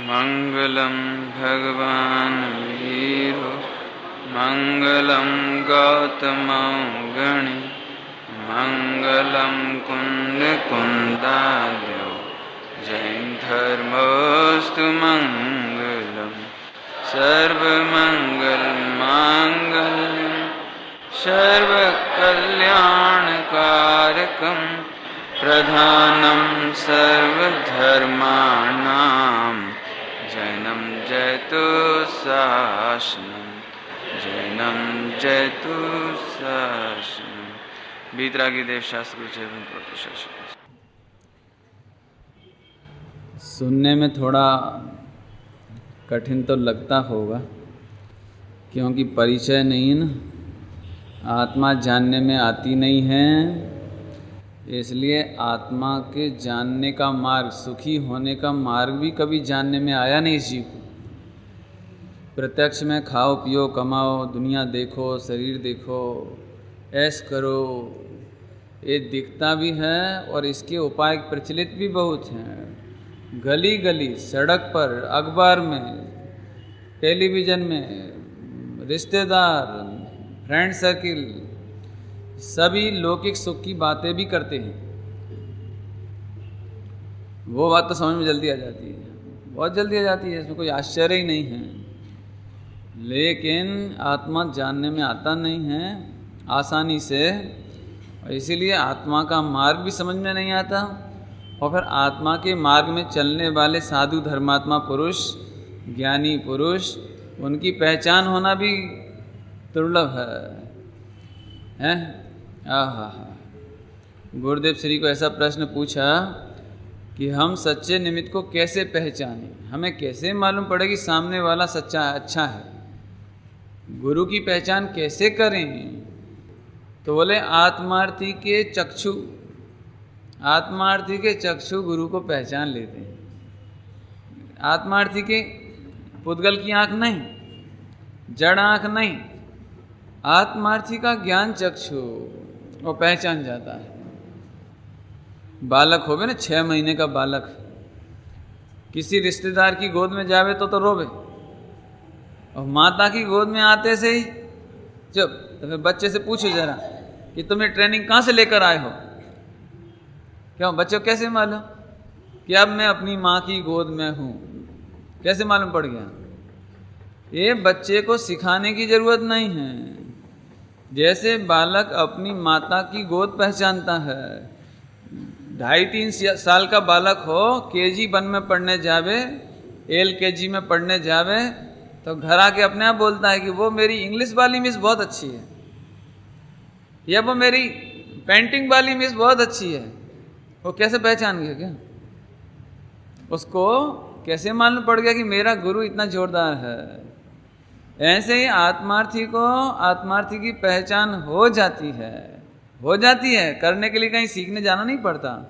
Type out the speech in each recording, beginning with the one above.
मंगलम भगवान वीरो मंगलम गौतम गणे मंगलम कुंद कुंदाद्यो जैन धर्मोस्तु मंगलम सर्वमंगल मांगल्यम सर्वकल्याणकारकम प्रधानम सर्वधर्माणां जैनम जयतु शासनम जैनम जयतु शासनम। बीतरागी देव शास्त्र शासन। सुनने में थोड़ा कठिन तो लगता होगा, क्योंकि परिचय नहीं है ना, आत्मा जानने में आती नहीं है। इसलिए आत्मा के जानने का मार्ग, सुखी होने का मार्ग भी कभी जानने में आया नहीं इस जीव को। प्रत्यक्ष में खाओ पियो कमाओ, दुनिया देखो, शरीर देखो, ऐश करो, ये दिखता भी है और इसके उपाय प्रचलित भी बहुत हैं। गली गली, सड़क पर, अखबार में, टेलीविज़न में, रिश्तेदार, फ्रेंड सर्किल, सभी लौकिक सुख की बातें भी करते हैं। वो बात तो समझ में जल्दी आ जाती है, बहुत जल्दी आ जाती है, इसमें कोई आश्चर्य ही नहीं है। लेकिन आत्मा जानने में आता नहीं है आसानी से, और इसीलिए आत्मा का मार्ग भी समझ में नहीं आता। और फिर आत्मा के मार्ग में चलने वाले साधु धर्मात्मा पुरुष, ज्ञानी पुरुष, उनकी पहचान होना भी दुर्लभ है। आहा, गुरुदेव श्री को ऐसा प्रश्न पूछा कि हम सच्चे निमित्त को कैसे पहचानें, हमें कैसे मालूम पड़े कि सामने वाला सच्चा अच्छा है, गुरु की पहचान कैसे करें? तो बोले आत्मार्थी के चक्षु, आत्मार्थी के चक्षु गुरु को पहचान लेते हैं। आत्मार्थी के पुद्गल की आंख नहीं, जड़ आंख नहीं, आत्मार्थी का ज्ञान चक्षु वो पहचान जाता है। बालक होवे ना, 6 महीने का बालक किसी रिश्तेदार की गोद में जावे तो रोवे, और माता की गोद में आते से ही चुप। तो फिर बच्चे से पूछो जरा कि तुम्हें ट्रेनिंग कहाँ से लेकर आए हो? क्यों बच्चों कैसे मालूम कि अब मैं अपनी माँ की गोद में हूँ? कैसे मालूम पड़ गया? ये बच्चे को सिखाने की ज़रूरत नहीं है। जैसे बालक अपनी माता की गोद पहचानता है, 2.5-3 साल का बालक हो, KG 1 में पढ़ने जावे, LKG में पढ़ने जावे, तो घर आके अपने आप बोलता है कि वो मेरी इंग्लिश वाली मिस बहुत अच्छी है, या वो मेरी पेंटिंग वाली मिस बहुत अच्छी है। वो कैसे पहचान गया? क्या उसको कैसे मालूम पड़ गया कि मेरा गुरु इतना जोरदार है? ऐसे ही आत्मार्थी को आत्मार्थी की पहचान हो जाती है, हो जाती है। करने के लिए कहीं सीखने जाना नहीं पड़ता।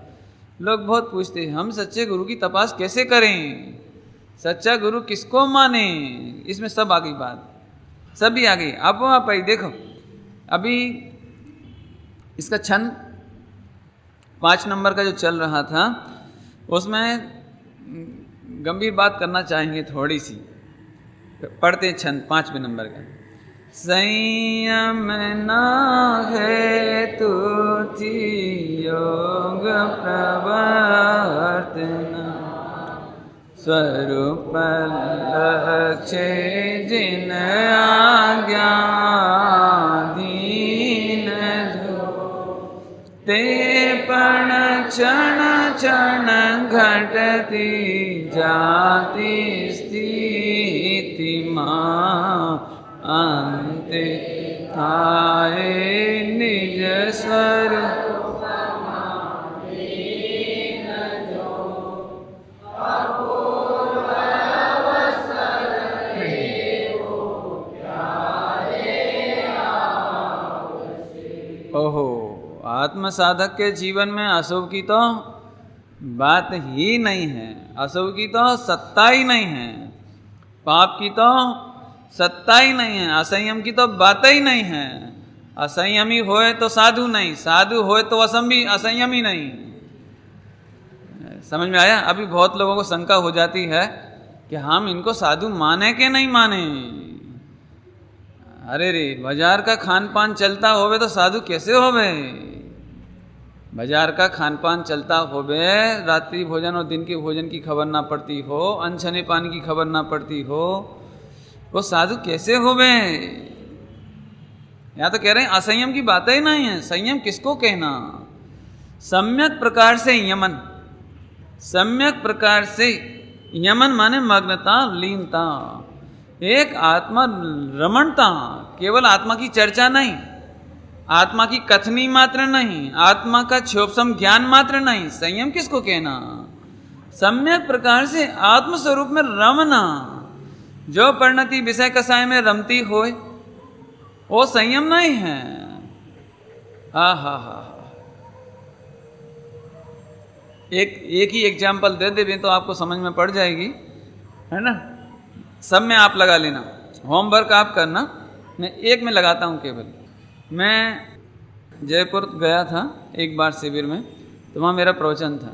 लोग बहुत पूछते हैं हम सच्चे गुरु की तपास कैसे करें, सच्चा गुरु किसको माने? इसमें सब आ गई बात, सभी आ गई। अब आप आई देखो, अभी इसका छंद 5 नंबर का जो चल रहा था, उसमें गंभीर बात करना चाहेंगे थोड़ी सी। पढ़ते हैं छंद 5वें नंबर का। संयम ना है तो योग प्रवर्तना, स्वरूप लक्ष्य जिन आज्ञाधीन जो, ते पण क्षण क्षण घटती जाती स्थिति मां, अंते थाए निज स्वरूप। ओहो, आत्म साधक के जीवन में अशुभ की तो बात ही नहीं है, अशुभ की तो सत्ता ही नहीं है, पाप की तो सत्ता ही नहीं है, असंयम की तो बात ही नहीं है। असंयमी होए तो साधु नहीं, साधु होए तो असंयमी नहीं। समझ में आया? अभी बहुत लोगों को शंका हो जाती है कि हम इनको साधु माने कि नहीं माने। अरे रे, बाजार का खान पान चलता होवे तो साधु कैसे होवे? बाजार का खान पान चलता होवे, रात्रि भोजन और दिन के भोजन की खबर ना पड़ती हो, अनछने पानी की खबर ना पड़ती हो, वो साधु कैसे होवे? या तो कह रहे हैं असंयम की बात ही नहीं है। संयम किसको कहना? सम्यक प्रकार से यमन, सम्यक प्रकार से यमन माने मग्नता, लीनता, एक आत्मा रमणता, केवल आत्मा की चर्चा नहीं, आत्मा की कथनी मात्र नहीं, आत्मा का क्षोभसम ज्ञान मात्र नहीं। संयम किसको कहना? सम्यक प्रकार से आत्मस्वरूप में रमना। जो परिणति विषय कसाय में रमती होए वो संयम नहीं है। हा। एक ही एग्जाम्पल दे दें तो आपको समझ में पड़ जाएगी, है ना? सब में आप लगा लेना, होमवर्क आप करना, मैं एक में लगाता हूँ केवल। मैं जयपुर गया था एक बार शिविर में, तो वहाँ मेरा प्रवचन था।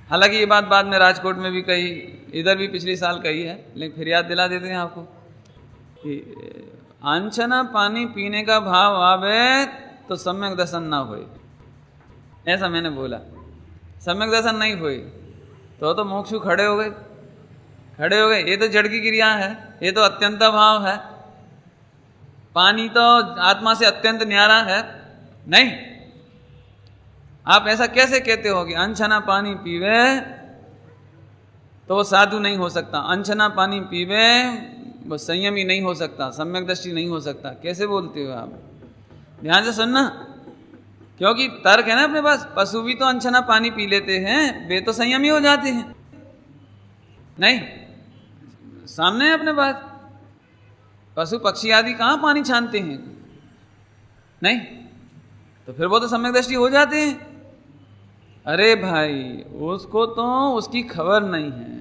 हालांकि ये बात बाद में राजकोट में भी कही, इधर भी पिछले साल कही है, लेकिन फिर याद दिला देते हैं आपको कि अनछना पानी पीने का भाव आवे तो सम्यक दर्शन ना होए, ऐसा मैंने बोला। सम्यक दर्शन नहीं हुए तो मोक्षु खड़े हो गए। ये तो जड़ की क्रिया है, ये तो अत्यंत भाव है। पानी तो आत्मा से अत्यंत न्यारा है। नहीं, आप ऐसा कैसे कहते हो कि अनछना पानी पीवे तो वो साधु नहीं हो सकता, अनछना पानी पीवे वो संयमी नहीं हो सकता, सम्यक दृष्टि नहीं हो सकता? कैसे बोलते हो आप? ध्यान से सुनना, क्योंकि तर्क है ना अपने पास। पशु भी तो अनछना पानी पी लेते हैं, वे तो संयमी हो जाते हैं। नहीं, सामने है अपने पास। पशु पक्षी आदि कहाँ पानी छानते हैं? नहीं, तो फिर वो तो सम्यक दृष्टि हो जाते हैं। अरे भाई, उसको तो उसकी खबर नहीं है,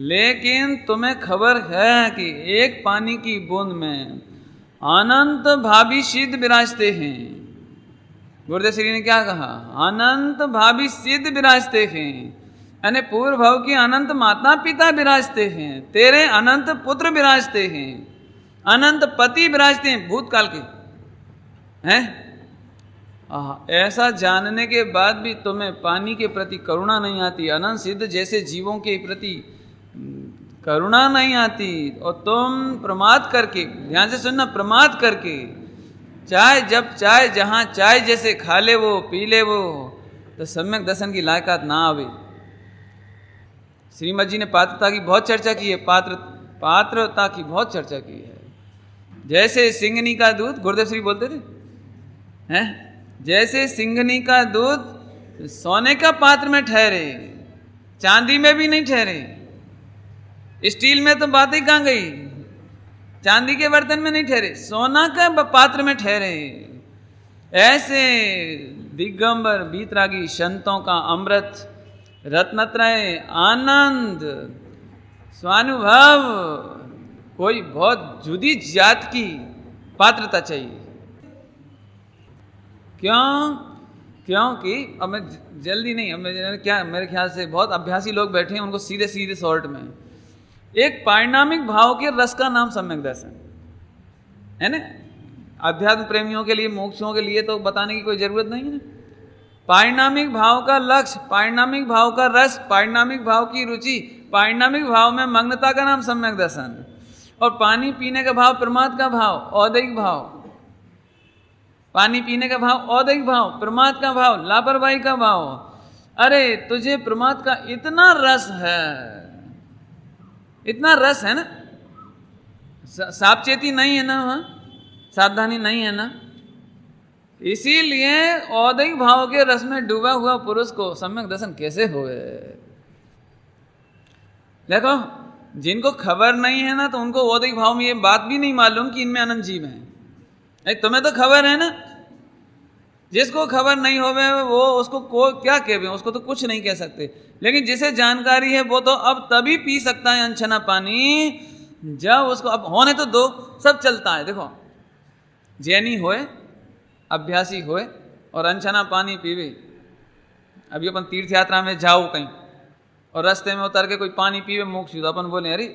लेकिन तुम्हें खबर है कि एक पानी की बूंद में अनंत भावी सिद्ध विराजते हैं। गुरुदेव श्री ने क्या कहा? अनंत भावी सिद्ध विराजते हैं, यानी पूर्व भाव के अनंत माता पिता विराजते हैं, तेरे अनंत पुत्र विराजते हैं, अनंत पति विराजते हैं भूतकाल के हैं। ऐसा जानने के बाद भी तुम्हें पानी के प्रति करुणा नहीं आती, अनंत सिद्ध जैसे जीवों के प्रति करुणा नहीं आती, और तुम प्रमाद करके, ध्यान से सुनना, प्रमाद करके चाय जब चाय जहाँ चाय जैसे खा ले वो पी ले वो, तो सम्यक दर्शन की लायकात ना आवे। श्रीमद जी ने पात्रता की बहुत चर्चा की है, पात्रता की बहुत चर्चा की है। जैसे सिंगनी का दूध, गुरुदेव श्री बोलते थे हैं, जैसे सिंगनी का दूध सोने का पात्र में ठहरे, चांदी में भी नहीं ठहरे। स्टील में तो बात ही कहाँ गई, चांदी के बर्तन में नहीं ठहरे, सोना का पात्र में ठहरे। ऐसे दिगंबर बीतरागी संतों का अमृत रत्नत्रय आनंद स्वानुभव, कोई बहुत जुदी जात की पात्रता चाहिए। क्योंकि अब मैं जल्दी नहीं, अब क्या, मेरे ख्याल से बहुत अभ्यासी लोग बैठे हैं, उनको सीधे सीधे शॉर्ट में, एक पारिणामिक भाव के रस का नाम सम्यक दर्शन है ना। अध्यात्म प्रेमियों के लिए, मोक्षों के लिए तो बताने की कोई जरूरत नहीं है ना। पारिणामिक भाव का लक्ष्य, पारिणामिक भाव का रस, पारिणामिक भाव की रुचि, पारिणामिक भाव में मग्नता का नाम सम्यक दर्शन। और पानी पीने का भाव प्रमाद का भाव, औदैहिक भाव, पानी पीने का भाव औदैहिक भाव, प्रमाद का भाव, लापरवाही का भाव। अरे तुझे प्रमाद का इतना रस है, इतना रस है ना, सावचेती नहीं है ना, वहाँ सावधानी नहीं है ना, इसीलिए औदैहिक भाव के रस में डूबा हुआ पुरुष को सम्यक दर्शन कैसे होए? देखो, जिनको खबर नहीं है ना, तो उनको औदैहिक भाव में ये बात भी नहीं मालूम कि इनमें अनंत जीव है। तुम्हें तो खबर है ना, जिसको खबर नहीं होवे वो उसको क्या कहवे, उसको तो कुछ नहीं कह सकते। लेकिन जिसे जानकारी है वो तो अब तभी पी सकता है अनछना पानी जब उसको, अब होने तो दो, सब चलता है। देखो, जैनी होए, अभ्यासी होए और अनछना पानी पीवे। अभी अपन तीर्थ यात्रा में जाओ कहीं, और रास्ते में उतर के कोई पानी पीवे मोक्ष तो अपन बोले अरे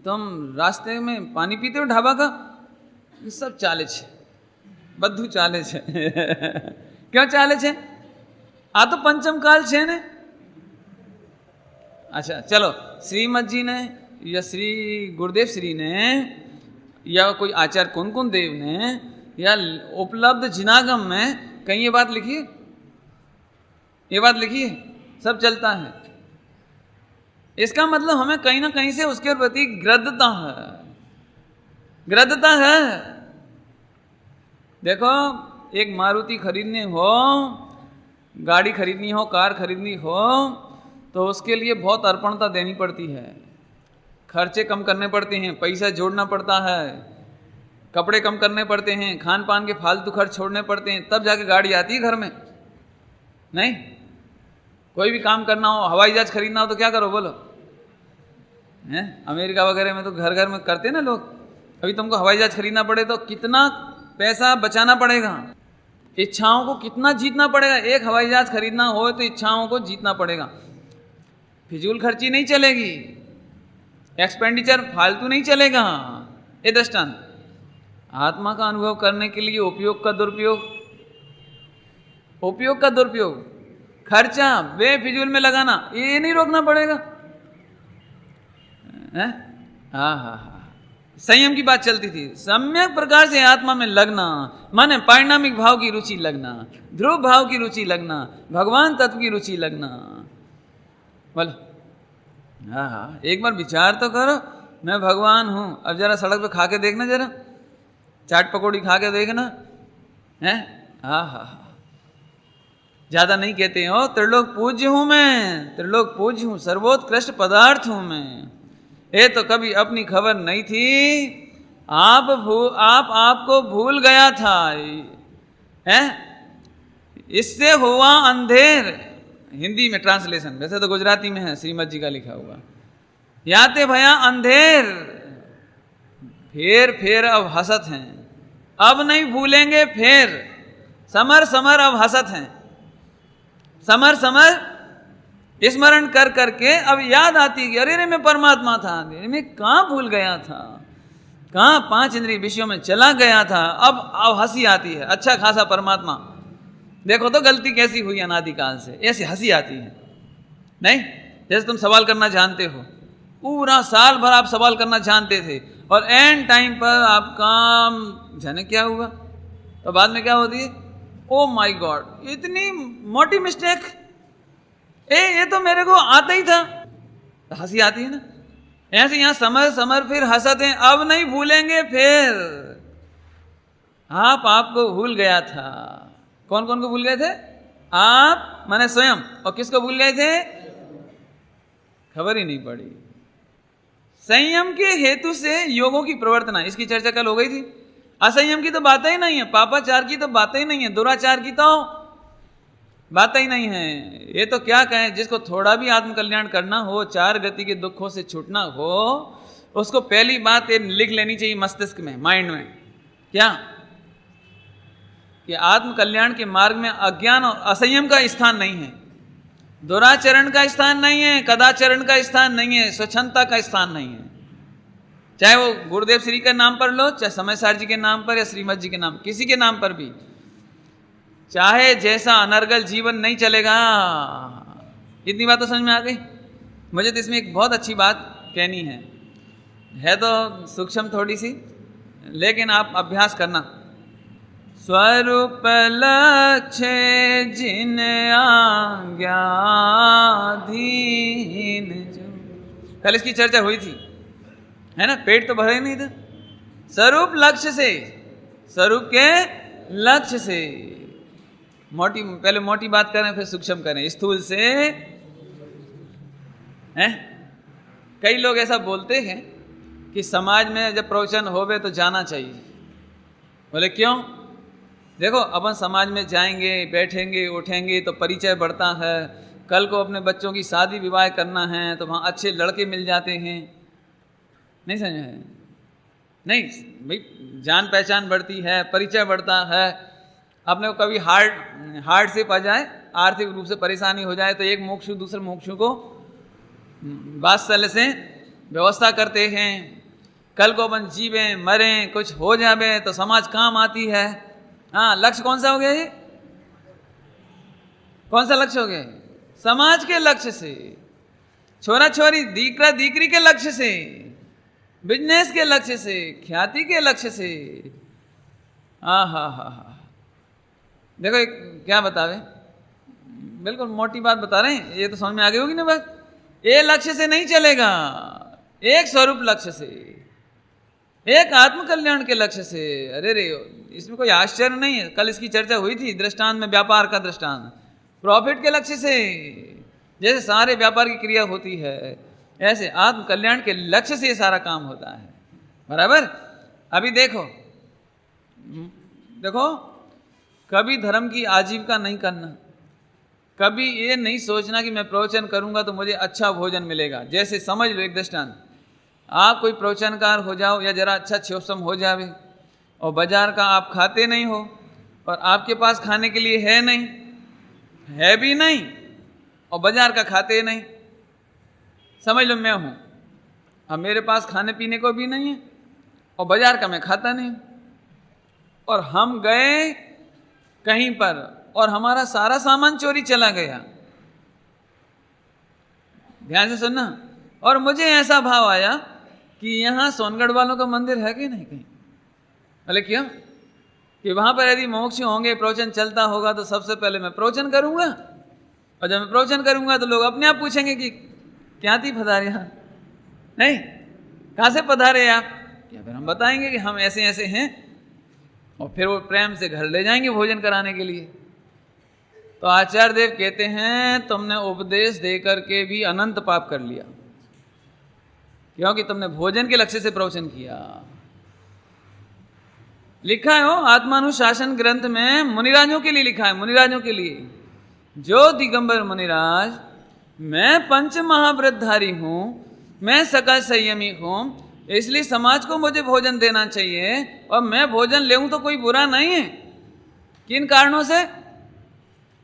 तुम रास्ते में पानी पीते हो ढाबा का, ये सब चाले छे, બધું ચાલે છે। ક્યાં ચાલે છે? આ તો પંચમ કાલ છે ને। अच्छा चलो, श्रीमद जी ने या श्री गुरुदेव श्री ने या कोई आचार्य कौन कौन देव ने या उपलब्ध जिनागम में कहीं ये बात लिखी है? ये बात लिखी है? सब चलता है। इसका मतलब हमें कहीं ना कहीं से उसके प्रति ग्रद्धता है, ग्रद्धता है। देखो, एक मारुति खरीदनी हो, गाड़ी खरीदनी हो, कार खरीदनी हो, तो उसके लिए बहुत अर्पणता देनी पड़ती है, खर्चे कम करने पड़ते हैं, पैसा जोड़ना पड़ता है, कपड़े कम करने पड़ते हैं, खान पान के फालतू खर्च छोड़ने पड़ते हैं, तब जाके गाड़ी आती है घर में। नहीं, कोई भी काम करना हो, हवाई जहाज खरीदना हो तो क्या करो बोलो? हैं? अमेरिका वगैरह में तो घर घर में करते ना लोग। अभी तुमको हवाई जहाज खरीदना पड़े तो कितना पैसा बचाना पड़ेगा, इच्छाओं को कितना जीतना पड़ेगा। एक हवाई जहाज खरीदना हो तो इच्छाओं को जीतना पड़ेगा, फिजूल खर्ची नहीं चलेगी, एक्सपेंडिचर फालतू नहीं चलेगा। ये दृष्टांत आत्मा का अनुभव करने के लिए उपयोग का दुरुपयोग, उपयोग का दुरुपयोग, खर्चा बेफिजूल में लगाना, ये नहीं रोकना पड़ेगा। हाँ हाँ हाँ, संयम की बात चलती थी। सम्यक प्रकार से आत्मा में लगना माने पारिणामिक भाव की रुचि लगना, ध्रुव भाव की रुचि लगना, भगवान तत्व की रुचि लगना। बोलो हाँ हाँ, एक बार विचार तो करो, मैं भगवान हूँ। अब जरा सड़क पे खा के देखना, जरा चाट पकौड़ी खा के देखना है। हाँ हाँ हाँ, ज्यादा नहीं कहते हो, त्रिलोक पूज्य हूँ मैं, त्रिलोक पूज्य हूँ, सर्वोत्कृष्ट पदार्थ हूँ मैं। ये तो कभी अपनी खबर नहीं थी, आपको भूल गया था है, इससे हुआ अंधेर। हिंदी में ट्रांसलेशन, वैसे तो गुजराती में है, श्रीमद जी का लिखा हुआ। याते भया अंधेर, फेर अब हसत हैं, अब नहीं भूलेंगे फेर, समर समर अब हसत हैं, समर समर स्मरण कर करके अब याद आती कि अरे रे मैं परमात्मा था, मैं कहाँ भूल गया था, कहाँ 5 इंद्रिय विषयों में चला गया था। अब हंसी आती है, अच्छा खासा परमात्मा, देखो तो गलती कैसी हुई अनादिकाल से, ऐसी हंसी आती है। नहीं, जैसे तुम सवाल करना जानते हो, पूरा साल भर आप सवाल करना जानते थे और एंड टाइम पर आपका जाने क्या हुआ, तो बाद में क्या होती है, ओ माय गॉड इतनी मोटी मिस्टेक, ये तो मेरे को आता ही था, तो हंसी आती है ना। ऐसे यहां समर समर फिर हंसत हैं, अब नहीं भूलेंगे फिर, आपको भूल गया था। कौन कौन को भूल गए थे? आप माने स्वयं, और किसको भूल गए थे? खबर ही नहीं पड़ी। संयम के हेतु से योगों की प्रवर्तना, इसकी चर्चा कल हो गई थी। असंयम की तो बात ही नहीं है, पापाचार की तो बात ही नहीं है, दुराचार की तो बात ही नहीं है। ये तो क्या कहें, जिसको थोड़ा भी आत्मकल्याण करना हो, 4 गति के दुखों से छूटना हो, उसको पहली बात ये लिख लेनी चाहिए मस्तिष्क में, माइंड में, क्या कि आत्मकल्याण के मार्ग में अज्ञान और असंयम का स्थान नहीं है, दुराचरण का स्थान नहीं है, कदाचरण का स्थान नहीं है, स्वच्छंदता का स्थान नहीं है। चाहे वो गुरुदेव श्री के नाम पर लो, चाहे समय सार जी के नाम पर या श्रीमद जी के नाम, किसी के नाम पर भी, चाहे जैसा अनर्गल जीवन नहीं चलेगा। इतनी बात तो समझ में आ गई। मुझे तो इसमें एक बहुत अच्छी बात कहनी है तो सूक्ष्म थोड़ी सी, लेकिन आप अभ्यास करना। स्वरूप लक्ष्य जिन आज्ञाधीन जो, कल इसकी चर्चा हुई थी, है ना, पेट तो भरे नहीं था। स्वरूप लक्ष्य से, स्वरूप के लक्ष्य से, पहले मोटी बात करें फिर सूक्ष्म करें, स्थूल से हैं। कई लोग ऐसा बोलते हैं कि समाज में जब प्रवचन होवे तो जाना चाहिए। बोले क्यों? देखो, अपन समाज में जाएंगे, बैठेंगे, उठेंगे तो परिचय बढ़ता है। कल को अपने बच्चों की शादी विवाह करना है तो वहाँ अच्छे लड़के मिल जाते हैं। नहीं समझ में? नहीं भाई, जान पहचान बढ़ती है, परिचय बढ़ता है। अपने को कभी हार्डशिप आ जाए, आर्थिक रूप से परेशानी हो जाए, तो एक मुमुक्षु दूसरे मुमुक्षु को वात्सल्य से व्यवस्था करते हैं। कल को अपन जीवें मरें कुछ हो जावे तो समाज काम आती है। हाँ, लक्ष्य कौन सा हो गया ये? कौन सा लक्ष्य हो गया? समाज के लक्ष्य से, छोरा छोरी दीकरा दीकरी के लक्ष्य से, बिजनेस के लक्ष्य से, ख्याति के लक्ष्य से। हा। देखो एक क्या बतावे, बिल्कुल मोटी बात बता रहे हैं, ये तो समझ में आ गई होगी ना बात। ये लक्ष्य से नहीं चलेगा, एक स्वरूप लक्ष्य से, एक आत्म कल्याण के लक्ष्य से। अरे रे, इसमें कोई आश्चर्य नहीं है। कल इसकी चर्चा हुई थी दृष्टांत में, व्यापार का दृष्टांत। प्रॉफिट के लक्ष्य से, जैसे सारे व्यापार की क्रिया होती है, ऐसे आत्म कल्याण के लक्ष्य से ये सारा काम होता है। बराबर। अभी देखो कभी धर्म की आजीविका नहीं करना, कभी ये नहीं सोचना कि मैं प्रवचन करूंगा तो मुझे अच्छा भोजन मिलेगा। जैसे समझ लो एक दृष्टांत, आप कोई प्रवचनकार हो जाओ या जरा अच्छा क्षोभसम हो जावे और बाजार का आप खाते नहीं हो और आपके पास खाने के लिए है नहीं, है भी नहीं, और बाजार का खाते नहीं। समझ लो मैं हूं, अब मेरे पास खाने पीने को भी नहीं है और बाजार का मैं खाता नहीं, और हम गए कहीं पर और हमारा सारा सामान चोरी चला गया। ध्यान से सुनना। और मुझे ऐसा भाव आया कि यहाँ सोनगढ़ वालों का मंदिर है कि नहीं कहीं। अरे क्यों? कि वहाँ पर यदि मोक्ष होंगे, प्रवचन चलता होगा तो सबसे पहले मैं प्रवचन करूँगा, और जब मैं प्रवचन करूँगा तो लोग अपने आप पूछेंगे कि क्या थी पधारे यहाँ, नहीं कहाँ से पधारे आप, क्या फिर हम बताएंगे कि हम ऐसे ऐसे हैं, और फिर वो प्रेम से घर ले जाएंगे भोजन कराने के लिए। तो आचार्य देव कहते हैं तुमने उपदेश दे करके भी अनंत पाप कर लिया, क्योंकि तुमने भोजन के लक्ष्य से प्रवचन किया। लिखा है हो आत्मानुशासन ग्रंथ में, मुनिराजों के लिए लिखा है, मुनिराजों के लिए। जो दिगंबर मुनिराज, मैं पंच महाव्रतधारी हूं, मैं सकल संयमी हूं, इसलिए समाज को मुझे भोजन देना चाहिए, और मैं भोजन लेऊं तो कोई बुरा नहीं है। किन कारणों से?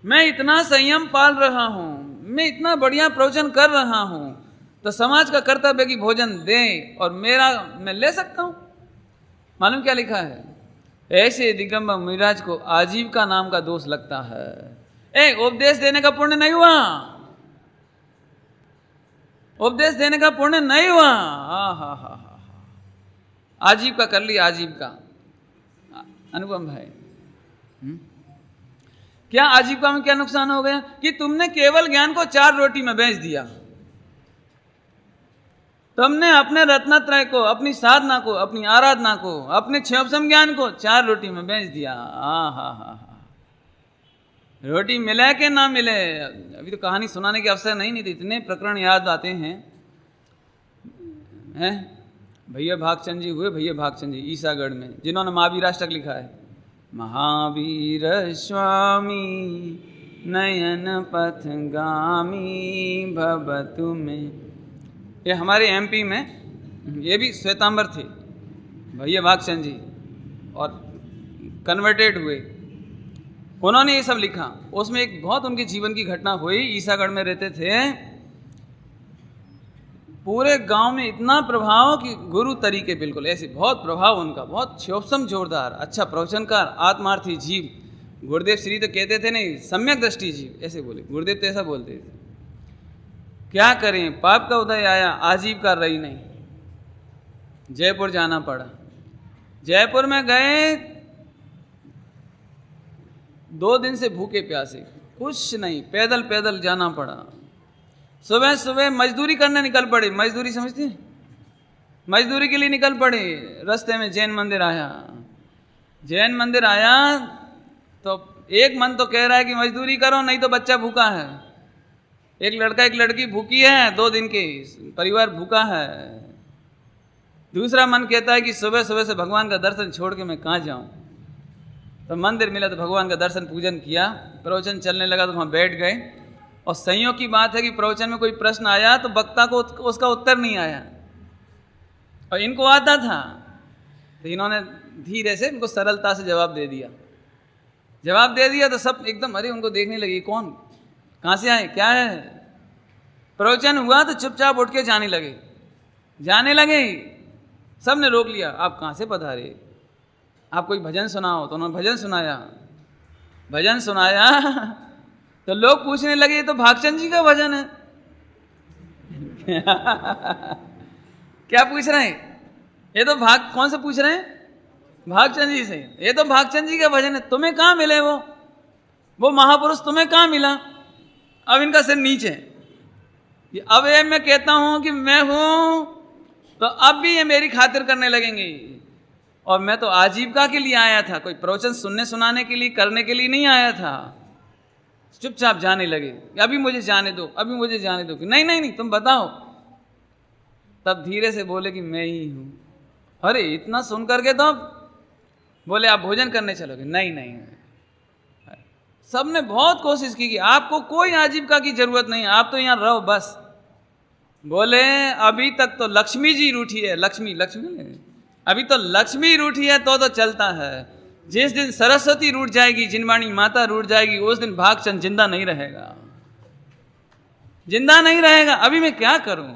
मैं इतना संयम पाल रहा हूं, मैं इतना बढ़िया प्रवचन कर रहा हूं, तो समाज का कर्तव्य कि भोजन दें, और मैं ले सकता हूं। मालूम क्या लिखा है? ऐसे दिगंबर मुनिराज को आजीविका नाम का दोष लगता है। उपदेश देने का पुण्य नहीं हुआ, उपदेश देने का पुण्य नहीं हुआ। हा। आजीविका कर ली, आजीविका। अनुपम भाई, क्या आजीविका में क्या नुकसान हो गया? कि तुमने केवल ज्ञान को 4 रोटी में बेच दिया। तुमने अपने रत्नत्रय को, अपनी साधना को, अपनी आराधना को, अपने क्षोभसम ज्ञान को 4 रोटी में बेच दिया। हा। रोटी मिले कि ना मिले, अभी तो कहानी सुनाने के अवसर नहीं थे, इतने प्रकरण याद आते हैं। भैया भागचंद जी हुए, भैया भागचंद जी ईसागढ़ में, जिन्होंने महावीराष्टक लिखा है। महावीर स्वामी नयन पथगामी भवतु में, ये हमारे एमपी में, ये भी श्वेतांबर थे भैया भागचंद जी, और कन्वर्टेड हुए। उन्होंने ये सब लिखा। उसमें एक बहुत उनके जीवन की घटना हुई। ईसागढ़ में रहते थे, पूरे गांव में इतना प्रभाव कि गुरु तरीके, बिल्कुल ऐसे बहुत प्रभाव उनका, बहुत क्षोभसम, जोरदार, अच्छा प्रवचनकार, आत्मार्थी जीव। गुरुदेव श्री तो कहते थे नहीं, सम्यक दृष्टि जीव, ऐसे बोले गुरुदेव, तो ऐसा बोलते थे। क्या करें, पाप का उदय आया, आजीविका रही नहीं, जयपुर जाना पड़ा। जयपुर में गए, 2 दिन से भूखे प्यासे, कुछ नहीं, पैदल पैदल जाना पड़ा। सुबह सुबह मजदूरी करने निकल पड़े। मजदूरी समझते हैं? मजदूरी के लिए निकल पड़े। रास्ते में जैन मंदिर आया। जैन मंदिर आया तो एक मन तो कह रहा है कि मजदूरी करो नहीं तो बच्चा भूखा है। एक लड़का एक लड़की भूखी है, 2 दिन के परिवार भूखा है। दूसरा मन कहता है कि सुबह सुबह से भगवान का दर्शन छोड़ के मैं कहाँ जाऊँ। तो मंदिर मिला तो भगवान का दर्शन पूजन किया। प्रवचन चलने लगा तो वहाँ बैठ गए। और संयोग की बात है कि प्रवचन में कोई प्रश्न आया तो वक्ता को उसका उत्तर नहीं आया, और इनको आता था, तो इन्होंने धीरे से इनको सरलता से जवाब दे दिया। जवाब दे दिया तो सब एकदम अरे उनको देखने लगे, कौन, कहाँ से आए, क्या है। प्रवचन हुआ तो चुपचाप उठ के जाने लगे। सब ने रोक लिया, आप कहाँ से पधारे, आप कोई भजन सुनाओ। तो उन्होंने भजन सुनाया तो लोग पूछने लगे ये तो भागचंद जी का भजन है। क्या पूछ रहे हैं? ये तो कौन से पूछ रहे हैं? भागचंद जी से। ये तो भागचंद जी का भजन है, तुम्हें कहाँ मिले वो महापुरुष, तुम्हें कहाँ मिला? अब इनका सिर नीचे। अब ये मैं कहता हूं कि मैं हूं, तो अब भी ये मेरी खातिर करने लगेंगे। और मैं तो आजीविका के लिए आया था, कोई प्रवचन सुनने सुनाने के लिए, करने के लिए नहीं आया था। चुपचाप जाने लगे, अभी मुझे जाने दो, अभी मुझे जाने दो। नहीं नहीं नहीं, तुम बताओ। तब धीरे से बोले कि मैं ही हूं। अरे इतना सुन करके तो बोले आप भोजन करने चलोगे? नहीं नहीं। सबने बहुत कोशिश की कि आपको कोई आजीविका की जरूरत नहीं, आप तो यहाँ रहो बस। बोले अभी तक तो लक्ष्मी जी रूठी है। लक्ष्मी अभी तो लक्ष्मी रूठी है तो चलता है। जिस दिन सरस्वती रूठ जाएगी, जिनवाणी माता रूठ जाएगी, उस दिन भागचंद जिंदा नहीं रहेगा। अभी मैं क्या करूं?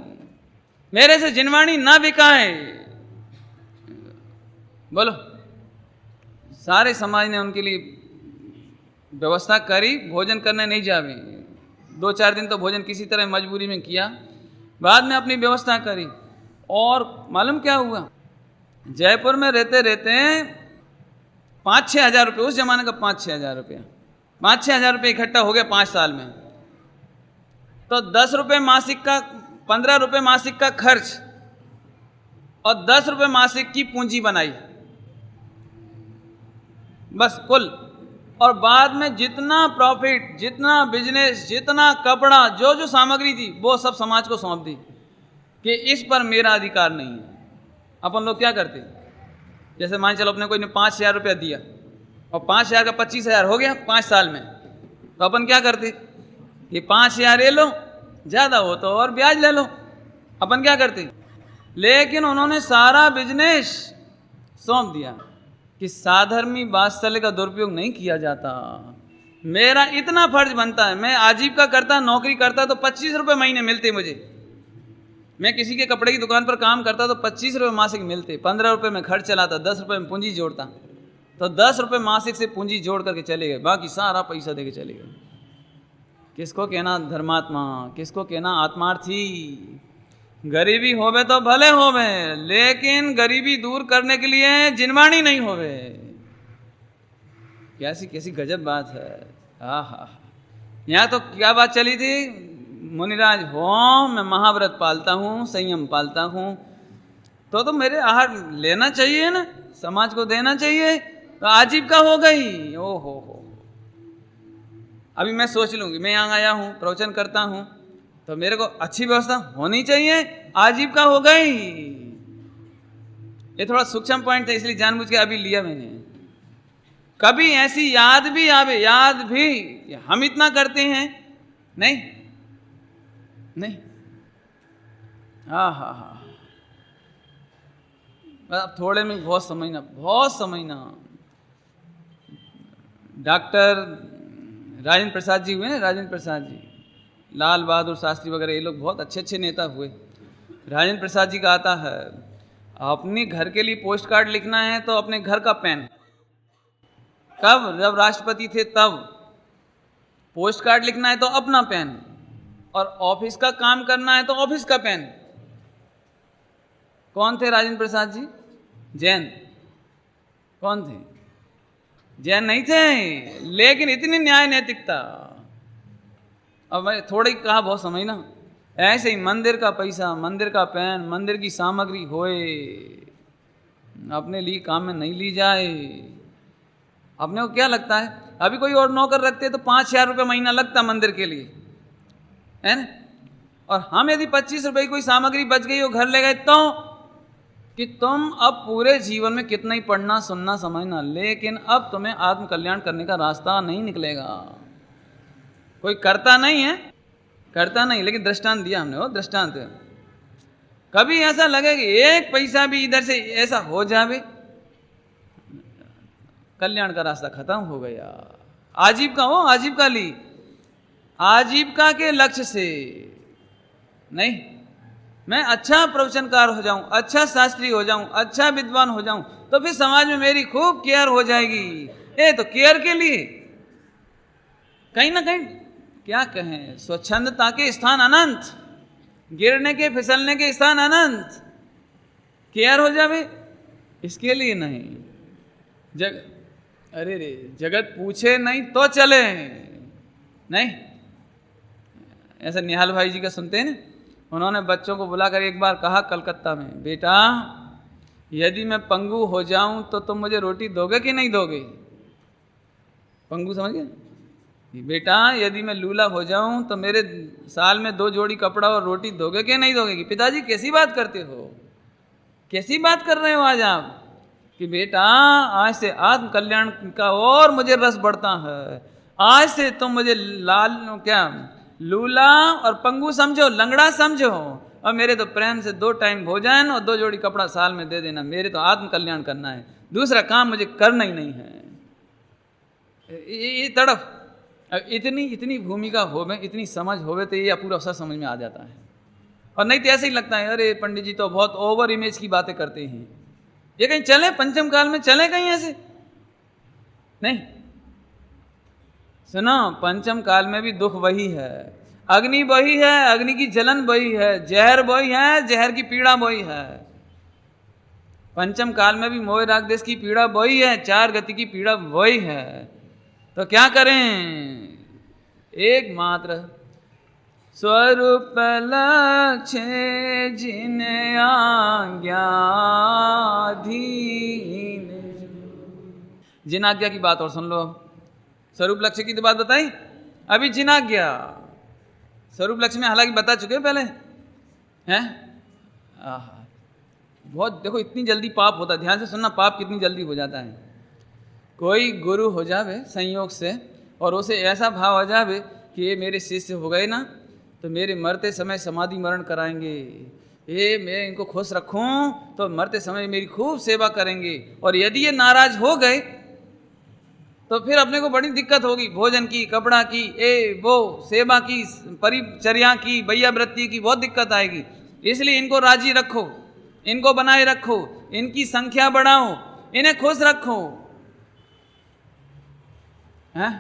मेरे से जिनवाणी ना बिकाए। बोलो, सारे समाज ने उनके लिए व्यवस्था करी, भोजन करने नहीं जावे। 2-4 दिन तो भोजन किसी तरह मजबूरी में किया, बाद में अपनी व्यवस्था करी। और मालूम क्या हुआ? जयपुर में रहते रहते 5-6 हज़ार रुपये, उस जमाने का 5-6 हज़ार रुपया, 5-6 हज़ार रुपये इकट्ठा हो गया 5 साल में। तो 10 रुपये मासिक का, 15 रुपये मासिक का खर्च और 10 रुपये मासिक की पूंजी बनाई, बस कुल। और बाद में जितना प्रॉफिट, जितना बिजनेस, जितना कपड़ा, जो सामग्री थी, वो सब समाज को सौंप दी कि इस पर मेरा अधिकार नहीं है। अपन लोग क्या करते? जैसे मान चलो अपने कोई ने 5,000 रुपया दिया और 5,000 का 25,000 हो गया 5 साल में, तो अपन क्या करते? ये 5,000 ले लो, ज़्यादा हो तो और ब्याज ले लो। अपन क्या करते? लेकिन उन्होंने सारा बिजनेस सौंप दिया कि साधर्मी वात्सल्य का दुरुपयोग नहीं किया जाता। मेरा इतना फर्ज बनता है, मैं आजीविका करता, नौकरी करता तो 25 रुपये महीने मिलते मुझे। मैं किसी के कपड़े की दुकान पर काम करता तो 25 रुपये मासिक मिलते। 15 रुपये में खर्च चलाता, 10 रुपये में पूंजी जोड़ता, तो 10 रुपये मासिक से पूंजी जोड़ करके चले गए, बाकी सारा पैसा दे के चले गए। किसको कहना धर्मात्मा, किसको कहना आत्मार्थी? गरीबी होवे तो भले होवे, लेकिन गरीबी दूर करने के लिए जिनवाणी नहीं होवे। कैसी गजब बात है। आहा, यहाँ तो क्या बात चली थी? मुनिराज हो, मैं महाव्रत पालता हूँ, संयम पालता हूँ, तो मेरे आहार लेना चाहिए ना, समाज को देना चाहिए। तो आजीविका हो गई। ओ हो। अभी मैं सोच लूँगी, मैं यहाँ आया हूँ, प्रवचन करता हूँ, तो मेरे को अच्छी व्यवस्था होनी चाहिए, आजीविका हो गई। ये थोड़ा सूक्ष्म पॉइंट था, इसलिए जानबूझ के अभी लिया मैंने। कभी ऐसी याद भी आवे, याद भी हम इतना करते हैं नहीं। हा। अब थोड़े में बहुत समझना। डॉक्टर राजेंद्र प्रसाद जी हुए ना, राजेंद्र प्रसाद जी, लाल बहादुर शास्त्री वगैरह, ये लोग बहुत अच्छे नेता हुए। राजेंद्र प्रसाद जी का आता है, अपने घर के लिए पोस्ट कार्ड लिखना है तो अपने घर का पेन। कब? जब राष्ट्रपति थे तब। पोस्ट कार्ड लिखना है तो अपना पेन, और ऑफिस का काम करना है तो ऑफिस का पेन। कौन थे राजेंद्र प्रसाद जी? जैन। कौन थे? जैन नहीं थे, लेकिन इतनी न्याय नैतिकता। अब मैं थोड़ा ही कहा, बहुत समझना। ऐसे ही मंदिर का पैसा, मंदिर का पेन, मंदिर की सामग्री होए, अपने लिए काम में नहीं ली जाए। अपने को क्या लगता है, अभी कोई और नौकर रखते तो 5,000 रुपये महीना लगता मंदिर के लिए, है ना? और हम यदि 25 रुपये की कोई सामग्री बच गई और घर ले गए, तो कि तुम अब पूरे जीवन में कितना ही पढ़ना, सुनना, समझना, लेकिन अब तुम्हें आत्म कल्याण करने का रास्ता नहीं निकलेगा। कोई करता नहीं, लेकिन दृष्टांत दिया हमने, वो दृष्टांत। कभी ऐसा लगे कि एक पैसा भी इधर से ऐसा हो जावे, कल्याण का रास्ता खत्म हो गया। आजीविका ली, आजीविका के लक्ष्य से नहीं, मैं अच्छा प्रवचनकार हो जाऊं, अच्छा शास्त्री हो जाऊं, अच्छा विद्वान हो जाऊं, तो फिर समाज में मेरी खूब केयर हो जाएगी। तो केयर के लिए कहीं ना कहीं क्या कहें, स्वच्छंदता के स्थान अनंत, गिरने के फिसलने के स्थान अनंत, केयर हो जावे इसके लिए नहीं। अरे रे, जगत पूछे नहीं तो चले, नहीं ऐसा निहाल भाई जी का सुनते हैं ना, उन्होंने बच्चों को बुलाकर एक बार कहा कलकत्ता में, बेटा यदि मैं पंगु हो जाऊं तो तुम मुझे रोटी दोगे कि नहीं दोगे? पंगु समझ गए? बेटा यदि मैं लूला हो जाऊं तो मेरे साल में 2 जोड़ी कपड़ा और रोटी दोगे कि नहीं दोगे? कि पिताजी कैसी बात करते हो, कैसी बात कर रहे हो आज आप? कि बेटा आज से आत्म कल्याण का और मुझे रस बढ़ता है, आज से तुम मुझे लूला और पंगु समझो, लंगड़ा समझो, और मेरे तो प्रेम से 2 टाइम भोजन और 2 जोड़ी कपड़ा साल में दे देना। मेरे तो आत्म कल्याण करना है, दूसरा काम मुझे करना ही नहीं है। ये तड़फ इतनी भूमिका होवे, इतनी समझ होवे तो ये पूरा अवसर समझ में आ जाता है। और नहीं तो ऐसे ही लगता है अरे पंडित जी तो बहुत ओवर इमेज की बातें करते हैं, ये कहीं चले पंचम काल में, चले कहीं ऐसे नहीं। सुनो, पंचम काल में भी दुख वही है, अग्नि वही है, अग्नि की जलन वही है, जहर वही है, जहर की पीड़ा वही है। पंचम काल में भी मोह राग देश की पीड़ा वही है, 4 गति की पीड़ा वही है। तो क्या करें? एकमात्र स्वरूप लक्ष्य जिन आज्ञाधीन, जिन आज्ञा की बात और सुन लो। स्वरूप लक्ष्य की तो बात बताई, अभी जिन आज्ञा। स्वरूप लक्ष्य में हालांकि बता चुके पहले हैं। बहुत देखो इतनी जल्दी पाप होता है, ध्यान से सुनना, पाप कितनी जल्दी हो जाता है। कोई गुरु हो जावे संयोग से और उसे ऐसा भाव आ जावे कि ये मेरे शिष्य हो गए ना तो मेरे मरते समय समाधि मरण कराएंगे, ये मैं इनको खुश रखूं तो मरते समय मेरी खूब सेवा करेंगे। और यदि ये नाराज हो गए तो फिर अपने को बड़ी दिक्कत होगी, भोजन की, कपड़ा की, वो सेवा की, परिचर्या की, भैयावृत्ति की बहुत दिक्कत आएगी। इसलिए इनको राजी रखो, इनको बनाए रखो, इनकी संख्या बढ़ाओ, इन्हें खुश रखो। हैं?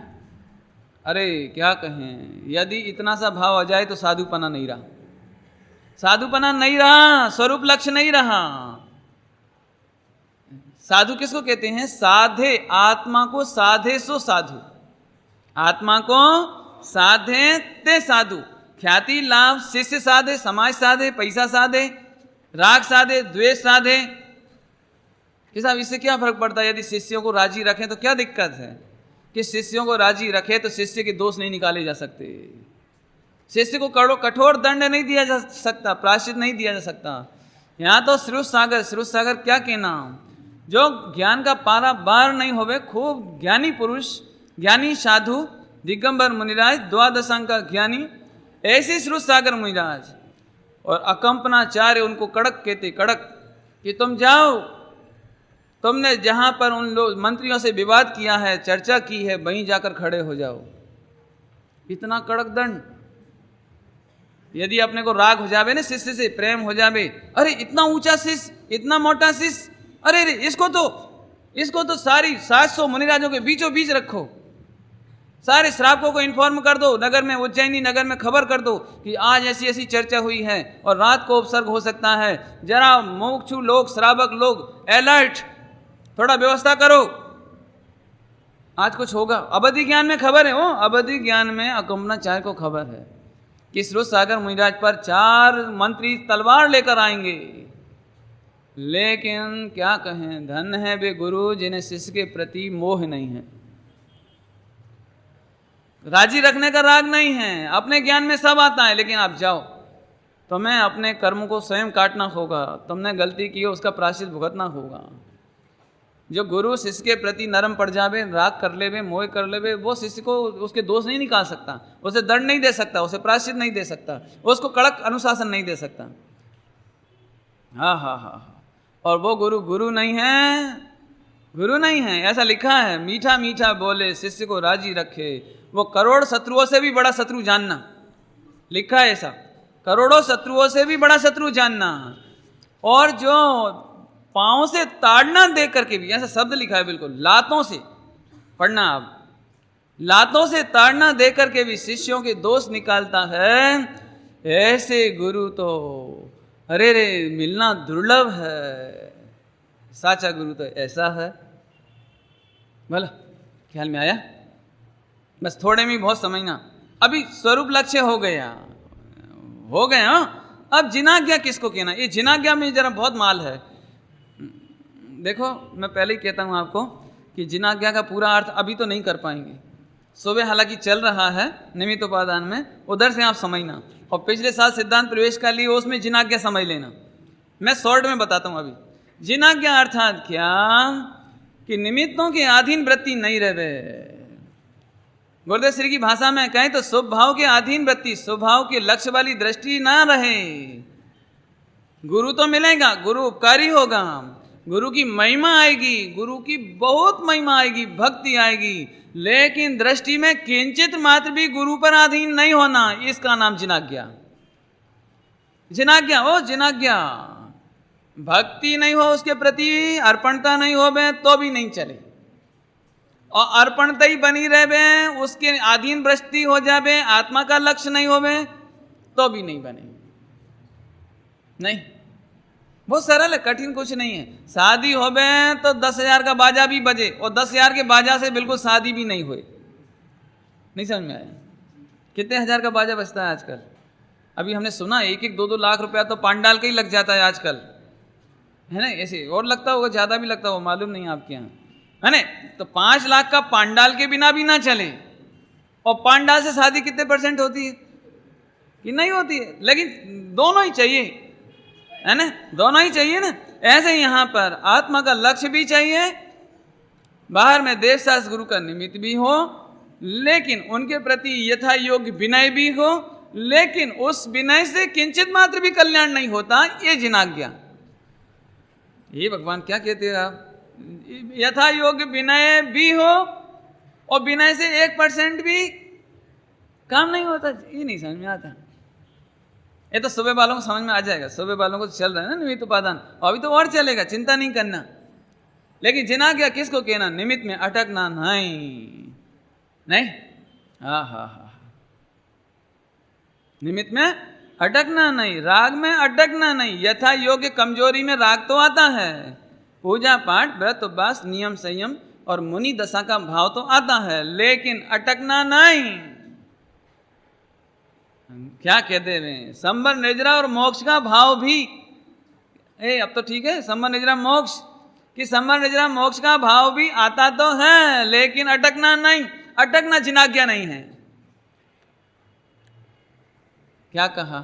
अरे क्या कहें, यदि इतना सा भाव आ जाए तो साधुपना नहीं रहा, साधुपना नहीं रहा, स्वरूप लक्ष्य नहीं रहा। साधु किसको कहते हैं? साधे, आत्मा को साधे सो साधु, आत्मा को साधे ते साधु। ख्याति लाभ शिष्य साधे, समाज साधे, पैसा साधे, राग साधे, द्वेष साधे। कि साहब इससे क्या फर्क पड़ता है? यदि शिष्यों को राजी रखें तो क्या दिक्कत है? कि शिष्यों को राजी रखे तो शिष्य के दोष नहीं निकाले जा सकते, शिष्य को कठोर दंड नहीं दिया जा सकता, प्रायश्चित नहीं दिया जा सकता। यहाँ तो श्रुत सागर, श्रुत सागर क्या कहना, जो ज्ञान का पारा बार नहीं होवे, खूब ज्ञानी पुरुष, ज्ञानी साधु, दिगंबर मुनिराज, 12 अंक का ज्ञानी, ऐसे श्रुत सागर मुनिराज और अकंपनाचार्य उनको कड़क कहते, कड़क, कि तुम जाओ, तुमने जहां पर उन लोग मंत्रियों से विवाद किया है, चर्चा की है, वहीं जाकर खड़े हो जाओ। इतना कड़क दंड। यदि अपने को राग हो जावे ना, शिष्य से प्रेम हो जावे, अरे इतना ऊंचा शिष्य, इतना मोटा शिष्य, अरे इसको तो सारी 700 मुनिराजों के बीचों बीच रखो, सारे श्रावकों को इन्फॉर्म कर दो, नगर में, उज्जैनी नगर में खबर कर दो कि आज ऐसी ऐसी चर्चा हुई है और रात को उपसर्ग हो सकता है, जरा मोक्षु लोग, श्रावक लोग अलर्ट, थोड़ा व्यवस्था करो, आज कुछ होगा। अवधि ज्ञान में खबर है, वो अवधि ज्ञान में अकंपनाचार्य को खबर है कि श्रुत सागर मुनिराज पर 4 मंत्री तलवार लेकर आएंगे। लेकिन क्या कहें, धन है वे गुरु जिन्हें शिष्य के प्रति मोह नहीं है, राजी रखने का राग नहीं है। अपने ज्ञान में सब आता है, लेकिन आप जाओ, तुम्हें अपने कर्म को स्वयं काटना होगा, तुमने गलती की हो उसका प्रायश्चित भुगतना होगा। जो गुरु शिष्य के प्रति नरम पड़ जावे, राग कर लेवे, मोह कर लेवे, वो शिष्य को उसके दोष नहीं निकाल सकता, उसे दंड नहीं दे सकता, उसे प्रायश्चित नहीं दे सकता, उसको कड़क अनुशासन नहीं दे सकता। हाँ हाँ हाँ, और वो गुरु नहीं है, गुरु नहीं है। ऐसा लिखा है, मीठा मीठा बोले शिष्य को राजी रखे, वो करोड़ शत्रुओं से भी बड़ा शत्रु जानना, लिखा है ऐसा। करोड़ों शत्रुओं से भी बड़ा शत्रु जानना, और जो पांव से ताड़ना दे करके भी, ऐसा शब्द लिखा है बिल्कुल, लातों से पढ़ना आप, लातों से ताड़ना दे करके भी शिष्यों के दोष निकालता है, ऐसे गुरु तो अरे रे मिलना दुर्लभ है। साचा गुरु तो ऐसा है। बोला ख्याल में आया? बस थोड़े में बहुत समझना। अभी स्वरूप लक्ष्य हो गया, हो गया। अब जिनाज्ञा किसको कहना? ये जिनाज्ञा में जरा बहुत माल है। देखो मैं पहले ही कहता हूँ आपको कि जिनाज्ञा का पूरा अर्थ अभी तो नहीं कर पाएंगे। सुबह हालांकि चल रहा है निमित्त उपादान में, उधर से आप समझना, और पिछले साल सिद्धांत प्रवेश का लिए उसमें जिनाज्ञा समझ लेना। मैं शॉर्ट में बताता हूँ। अभी जिनाज्ञा अर्थात क्या कि निमित्तों के अधीन वृत्ति नहीं रहे। गुरुदेव श्री की भाषा में कहें तो स्वभाव के अधीन वृत्ति, स्वभाव के लक्ष्य वाली दृष्टि ना रहे। गुरु तो मिलेगा, गुरु उपकारी होगा, गुरु की महिमा आएगी, गुरु की बहुत महिमा आएगी, भक्ति आएगी, लेकिन दृष्टि में किंचित मात्र भी गुरु पर अधीन नहीं होना, इसका नाम जिनाज्ञा। जिनाज्ञा ओ जिनाज्ञा, भक्ति नहीं हो उसके प्रति, अर्पणता नहीं हो बे तो भी नहीं चले, और अर्पणता ही बनी रहे, उसके अधीन दृष्टि हो जाए, आत्मा का लक्ष्य नहीं हो तो भी नहीं बने। नहीं, बहुत सरल है, कठिन कुछ नहीं है। शादी हो तो 10,000 का बाजा भी बजे, और 10,000 के बाजा से बिल्कुल शादी भी नहीं हुई। नहीं समझ में आया? कितने हजार का बाजा बजता है आजकल? अभी हमने सुना 1-1, 2-2 लाख रुपया तो पांडाल का ही लग जाता है आजकल, है ना? ऐसे और लगता होगा, ज़्यादा भी लगता होगा, मालूम नहीं आपके यहाँ, है ना? तो 5 लाख का पांडाल के बिना भी ना चले। और पांडाल से शादी कितने % होती है कि नहीं होती है? लेकिन दोनों ही चाहिए, है ना? दोनों ही चाहिए ना। ऐसे यहाँ पर आत्मा का लक्ष्य भी चाहिए, बाहर में देवशास्त्र गुरु का निमित्त भी हो, लेकिन उनके प्रति यथा योग्य विनय भी हो, लेकिन उस विनय से किंचित मात्र भी कल्याण नहीं होता, ये जिनाज्ञा। ये भगवान क्या कहते हैं आप? यथा योग्य विनय भी हो, और विनय से 1% भी काम नहीं होता। ये नहीं समझ में आता। ये तो सुबह वालों को समझ में आ जाएगा, सुबह वालों को चल रहा है ना निमित्त उपादान, अभी तो और चलेगा, चिंता नहीं करना। लेकिन जिनाज्ञा किसको कहना? निमित्त में अटकना नहीं, नहीं, हाँ, निमित्त में अटकना नहीं, राग में अटकना नहीं। यथा योग्य कमजोरी में राग तो आता है, पूजा पाठ व्रत उपवास नियम संयम और मुनि दशा का भाव तो आता है, लेकिन अटकना नहीं। क्या कहते हैं? संबर निजरा और मोक्ष का भाव भी, अब तो ठीक है, संबर निजरा मोक्ष कि संबर निजरा मोक्ष का भाव भी आता तो है, लेकिन अटकना नहीं। अटकना जिनाज्ञा नहीं है। क्या कहा?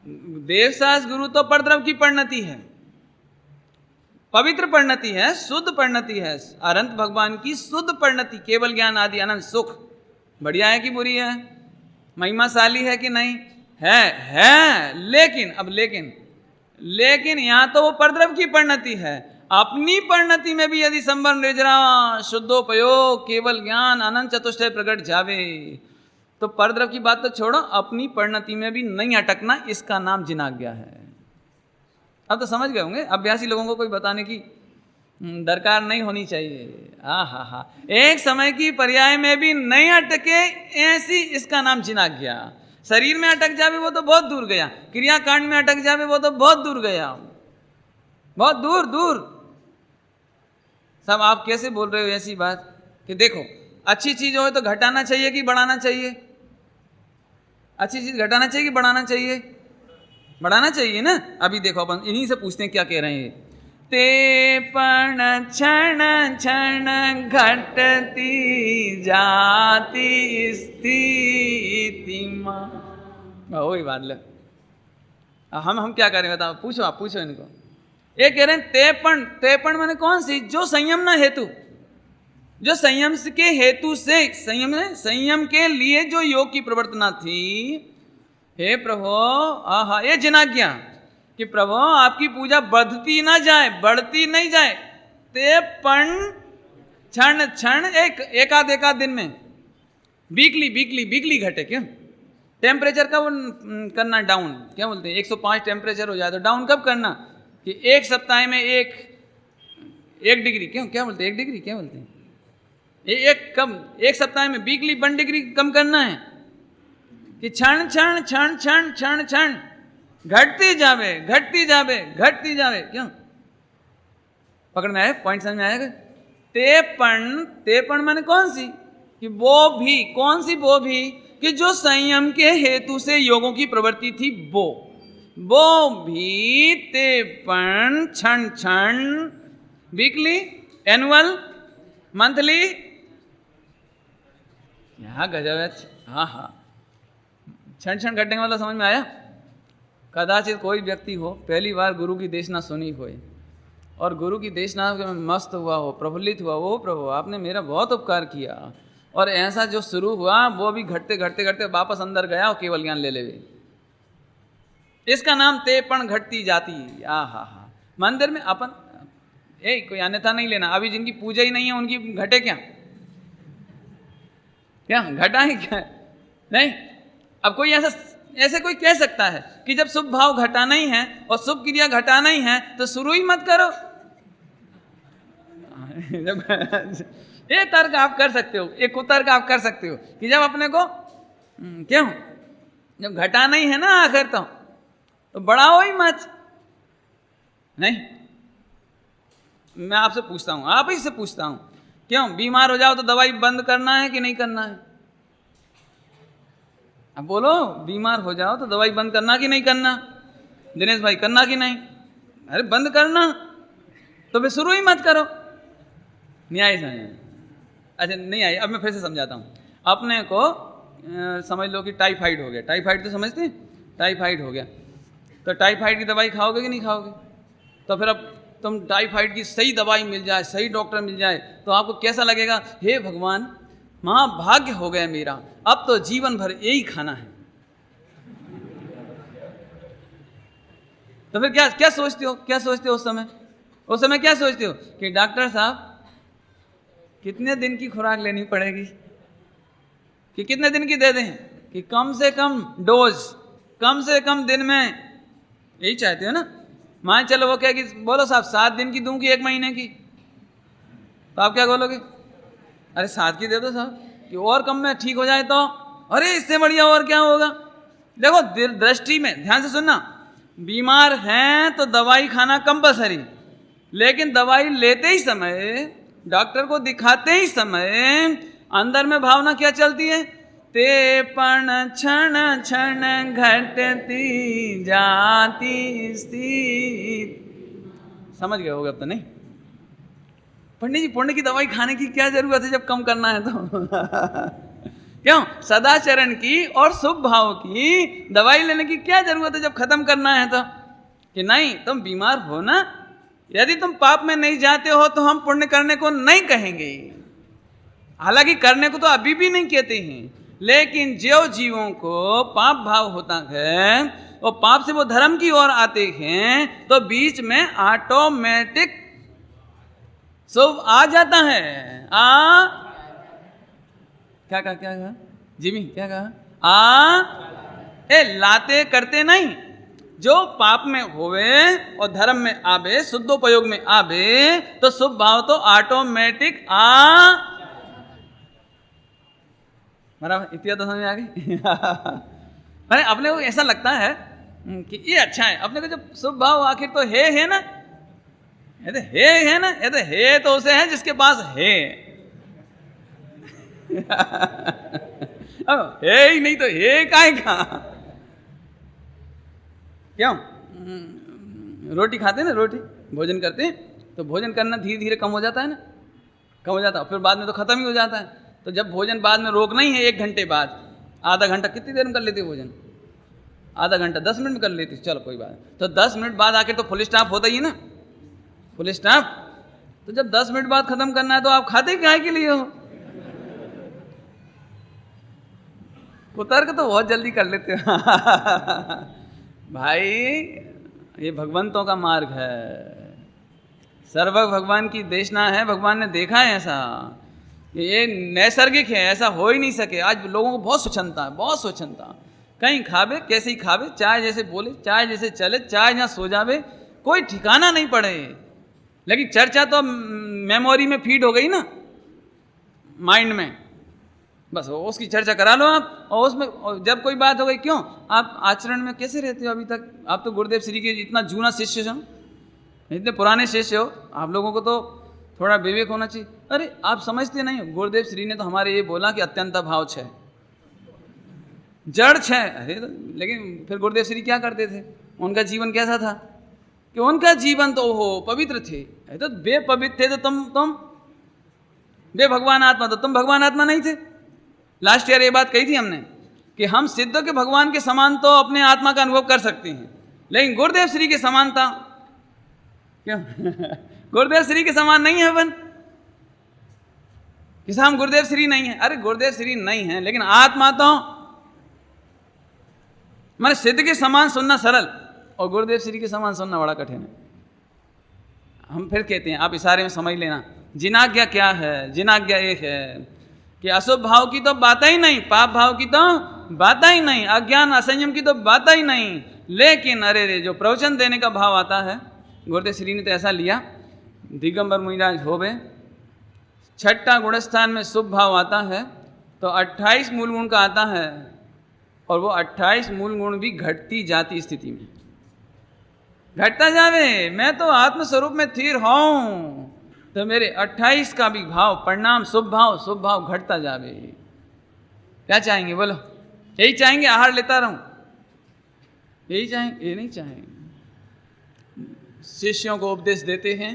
देवशास्त्र गुरु तो परद्रव की परिणति है, पवित्र परिणति है, शुद्ध परिणति है, अनंत भगवान की शुद्ध परिणति, केवल ज्ञान आदि अनंत सुख। बढ़िया है कि बुरी है? महिमाशाली है कि नहीं? है। लेकिन अब लेकिन यहाँ तो वो परद्रव की परिणति है। अपनी परिणति में भी यदि संबर निर्जरा शुद्धोपयोग केवल ज्ञान अनंत चतुष्टय प्रकट जावे, तो परद्रव की बात तो छोड़ो, अपनी परिणति में भी नहीं अटकना, इसका नाम जिनाज्ञा है। अब तो समझ गए होंगे। अभ्यासी लोगों को कोई बताने की दरकार नहीं होनी चाहिए। हाँ, एक समय की पर्याय में भी नहीं अटके, ऐसी इसका नाम जिनाज्ञा। शरीर में अटक जावे वो तो बहुत दूर गया, क्रियाकांड में अटक जावे वो तो बहुत दूर गया, बहुत दूर। सब आप कैसे बोल रहे हो ऐसी बात कि देखो अच्छी चीज हो तो घटाना चाहिए कि बढ़ाना चाहिए? अच्छी चीज घटाना चाहिए कि बढ़ाना चाहिए? बढ़ाना चाहिए ना। अभी देखो अपन इन्हीं से पूछते हैं क्या कह रहे हैं। ते पण क्षण घटती जाती स्थिति वही बात ले। हम क्या करें बताओ? पूछो, आप पूछो इनको। ये कह रहे हैं तेपण माने कौन सी? जो संयम न हेतु, जो संयम के हेतु से, संयम के लिए जो योग की प्रवर्तना थी। हे प्रभु, ये जिनाज्ञा कि प्रभु आपकी पूजा बढ़ती ना जाए, बढ़ती नहीं जाए। तेपण क्षण एक आध दिन में वीकली घटे। क्यों? टेम्परेचर कब करना डाउन, क्या बोलते हैं, 105 टेम्परेचर हो जाए तो डाउन कब करना, कि एक सप्ताह में एक डिग्री, क्यों क्या बोलते हैं, 1 डिग्री क्या बोलते हैं, एक सप्ताह में वीकली 1 डिग्री कम करना है, कि क्षण क्षण क्षण क्षण क्षण क्षण घटती जावे घटती जावे घटती जावे। क्यों, पकड़ में आए, पॉइंट समझ में आएगा। तेपन माने कौन सी, कि वो भी, कौन सी वो भी, कि जो संयम के हेतु से योगों की प्रवृत्ति थी वो भी तेपन क्षण क्षण, वीकली, एनुअल, मंथली, यहाँ गजब है। हाँ हाँ, क्षण क्षण घटने का मतलब समझ में आया। कदाचित कोई व्यक्ति हो, पहली बार गुरु की देशना सुनी होए और गुरु की देशना में मस्त हुआ हो, प्रफुल्लित हुआ हो, प्रभु आपने मेरा बहुत उपकार किया, और ऐसा जो शुरू हुआ वो भी घटते घटते घटते वापस अंदर गया और केवल ज्ञान ले ले। इसका नाम तेपन घटती जाती। हा, मंदिर में अपन कोई अन्यथा नहीं लेना, अभी जिनकी पूजा ही नहीं है उनकी घटे क्या, क्या घटा है क्या, नहीं। अब कोई ऐसे कोई कह सकता है कि जब शुभ भाव घटाना ही है और शुभ क्रिया घटाना ही है तो शुरू ही मत करो। ये तर्क आप कर सकते हो, एक कुतर्क आप कर सकते हो कि जब अपने को क्यों, जब घटाना ही है ना आखिर तो बढ़ाओ ही मत। नहीं, मैं आपसे पूछता हूं, आप ही से पूछता हूं, क्यों बीमार हो जाओ तो दवाई बंद करना है कि नहीं करना है? अब बोलो, बीमार हो जाओ तो दवाई बंद करना कि नहीं करना? दिनेश भाई करना कि नहीं? अरे बंद करना, तो फिर शुरू ही मत करो। नहीं आई समझ? अच्छा नहीं आई, अब मैं फिर से समझाता हूँ। अपने को समझ लो कि टाइफाइड हो गया, टाइफाइड तो समझते हैं, टाइफाइड हो गया तो टाइफाइड की दवाई खाओगे कि नहीं खाओगे? तो फिर अब तुम टाइफाइड की सही दवाई मिल जाए, सही डॉक्टर मिल जाए तो आपको कैसा लगेगा? हे भगवान, महाभाग्य हो गया मेरा, अब तो जीवन भर यही खाना है। तो फिर क्या सोचते हो, क्या सोचते हो उस समय क्या सोचते हो कि डॉक्टर साहब कितने दिन की खुराक लेनी पड़ेगी, कि कितने दिन की दे दें, कि कम से कम डोज, कम से कम दिन में, यही चाहते हो ना? मान चलो वो क्या कि बोलो साहब 7 दिन की दूं कि 1 महीने की, तो आप क्या बोलोगे? अरे 7 की दे दो साहब, कि और कम में ठीक हो जाए तो, अरे इससे बढ़िया और क्या होगा? देखो दृष्टि में ध्यान से सुनना, बीमार हैं तो दवाई खाना कंपलसरी, लेकिन दवाई लेते ही समय, डॉक्टर को दिखाते ही समय अंदर में भावना क्या चलती है? तेपन क्षण क्षण घटती जाती स्थिति। समझ गए होगे अब तो? नहीं पंडित जी, पुण्य की दवाई खाने की क्या जरूरत है जब कम करना है तो? क्यों, सदाचरण की और शुभ भाव की दवाई लेने की क्या जरूरत है जब खत्म करना है तो? कि नहीं, तुम बीमार हो ना, यदि तुम पाप में नहीं जाते हो तो हम पुण्य करने को नहीं कहेंगे, हालांकि करने को तो अभी भी नहीं कहते हैं, लेकिन जो जीवों को पाप भाव होता है और पाप से वो धर्म की ओर आते हैं तो बीच में ऑटोमेटिक शुभ आ जाता है। क्या कहा जिमी, क्या कहा? लाते करते नहीं, जो पाप में होवे और धर्म में आवे, शुद्धोपयोग में आवे तो शुभ भाव तो ऑटोमेटिक बराबर। इतना तो समझ आ गई। अरे अपने को ऐसा लगता है कि ये अच्छा है, अपने को जब शुभ भाव आखिर तो है ना, ये तो है ना, ये तो है तो उसे है जिसके पास है। अब है ही नहीं तो है काहे का? क्यों, रोटी खाते हैं ना, रोटी भोजन करते हैं तो भोजन करना धीरे धीरे कम हो जाता है ना, कम हो जाता है, फिर बाद में तो खत्म ही हो जाता है। तो जब भोजन बाद में रोकना ही है 1 घंटे बाद, आधा घंटा, कितनी देर में कर लेते भोजन? आधा घंटा, 10 मिनट में कर लेती, चलो कोई बात नहीं। तो 10 मिनट बाद आके तो फुल स्टॉप होता ही है ना, फुल स्टॉप। तो जब 10 मिनट बाद खत्म करना है तो आप खाते काहे के लिए हो? कुतर्क तो बहुत जल्दी कर लेते हो। भाई ये भगवंतों का मार्ग है, सर्वज्ञ भगवान की देशना है, भगवान ने देखा है ऐसा, ये नैसर्गिक है, ऐसा हो ही नहीं सके। आज लोगों को बहुत स्वच्छंदता है, बहुत स्वच्छंदता, कहीं खावे, कैसे ही खावे, चाहे जैसे बोले, चाहे जैसे चले, चाहे जहाँ सो जावे, कोई ठिकाना नहीं पड़े। लेकिन चर्चा तो मेमोरी में फीड हो गई ना, माइंड में, बस उसकी चर्चा करा लो आप। और उसमें जब कोई बात हो गई, क्यों आप आचरण में कैसे रहते हो अभी तक? आप तो गुरुदेव श्री के इतना जूना शिष्य हो, इतने पुराने शिष्य हो, आप लोगों को तो थोड़ा विवेक होना चाहिए। अरे आप समझते नहीं हो, गुरुदेव श्री ने तो हमारे ये बोला कि अत्यंत भाव छे, जड़ छे। अरे लेकिन फिर गुरुदेव श्री क्या करते थे? उनका जीवन कैसा था कि उनका जीवन तो हो पवित्र थे। तो वे पवित्र थे तो तुम वे भगवान आत्मा, तो तुम भगवान आत्मा नहीं थे। लास्ट ईयर ये बात कही थी हमने कि हम सिद्ध के भगवान के समान तो अपने आत्मा का अनुभव कर सकते हैं, लेकिन गुरुदेव श्री के समानता क्यों गुरुदेव श्री के समान नहीं है अपन कि हम गुरुदेव श्री नहीं है। अरे गुरुदेव श्री नहीं है, लेकिन आत्मा तो मैंने सिद्ध के समान सुनना सरल और गुरुदेव श्री के समान सुनना बड़ा कठिन है। हम फिर कहते हैं, आप इशारे में समझ लेना, जिनाज्ञा क्या है? जिनाज्ञा एक है कि अशुभ भाव की तो बात ही नहीं, पाप भाव की तो बात ही नहीं, अज्ञान असंयम की तो बात ही नहीं। लेकिन अरे रे जो प्रवचन देने का भाव आता है, गुरुदेव श्री ने तो ऐसा लिया, दिगंबर मुनिराज होवे, छठा गुणस्थान में शुभ भाव आता है तो 28 मूल गुण का आता है, और वो 28 मूल गुण भी घटती जाती स्थिति में घटता जावे। मैं तो आत्मस्वरूप में स्थिर हूं, तो मेरे 28 का भी भाव परिणाम शुभ भाव घटता जावे। क्या चाहेंगे बोलो? यही चाहेंगे आहार लेता रहूं? यही चाहेंगे? ये नहीं चाहेंगे। शिष्यों को उपदेश देते हैं,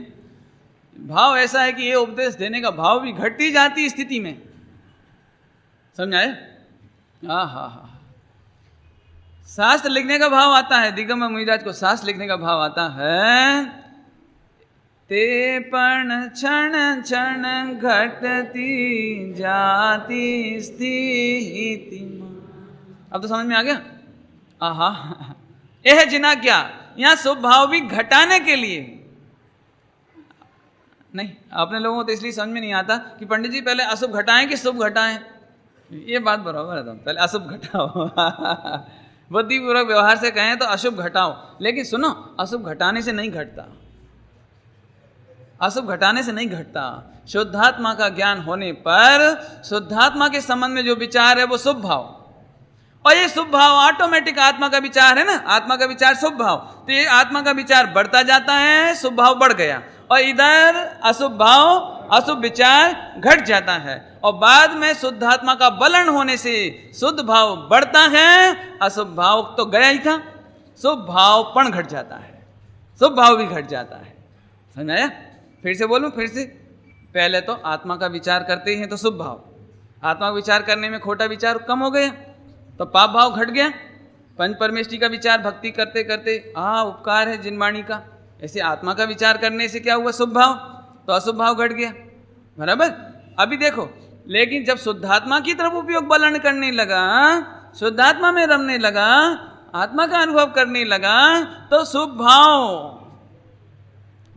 भाव ऐसा है कि ये उपदेश देने का भाव भी घटती जाती स्थिति में, समझाए? हा। शास्त्र लिखने का भाव आता है, दिगंबर मुनिराज को शास्त्र लिखने का भाव आता है, ते पण क्षण क्षण घटती जाती स्थिति। अब तो समझ में आ गया? आहा, यह जिनाज्ञा, यहां शुभ भाव भी घटाने के लिए नहीं। आपने लोगों को तो इसलिए समझ में नहीं आता कि पंडित जी पहले अशुभ घटाएं कि शुभ घटाएं। ये बात बराबर है, तो पहले अशुभ घटाओ बुद्धिपूर्वक व्यवहार से कहें तो अशुभ घटाओ, लेकिन सुनो, अशुभ घटाने से नहीं घटता, अशुभ घटाने से नहीं घटता। शुद्धात्मा का ज्ञान होने पर शुद्धात्मा के संबंध में जो विचार है वो शुभ भाव, और ये शुभ भाव ऑटोमेटिक आत्मा का विचार है ना, आत्मा का विचार शुभ भाव, तो ये आत्मा का विचार बढ़ता जाता है, शुभ भाव बढ़ गया, और इधर अशुभ भाव अशुभ विचार घट जाता है, और बाद में शुद्धात्मा का बलन होने से शुद्ध भाव बढ़ता है, अशुभ भाव तो गया ही था, शुभ भाव पण घट जाता है, शुभ भाव भी घट जाता है। समझ आया? फिर से बोलूं, फिर से, पहले तो आत्मा का विचार करते हैं तो शुभ भाव, आत्मा का विचार करने में खोटा विचार कम हो गया तो पाप भाव घट गया। पंच परमेष्टि का विचार भक्ति करते करते उपकार है जिनवाणी का, ऐसे आत्मा का विचार करने से क्या हुआ? शुभ भाव, तो अशुभ भाव घट गया, बराबर। अभी देखो, लेकिन जब शुद्धात्मा की तरफ उपयोग बलन करने लगा, शुद्धात्मा में रमने लगा, आत्मा का अनुभव करने लगा, तो शुभ भाव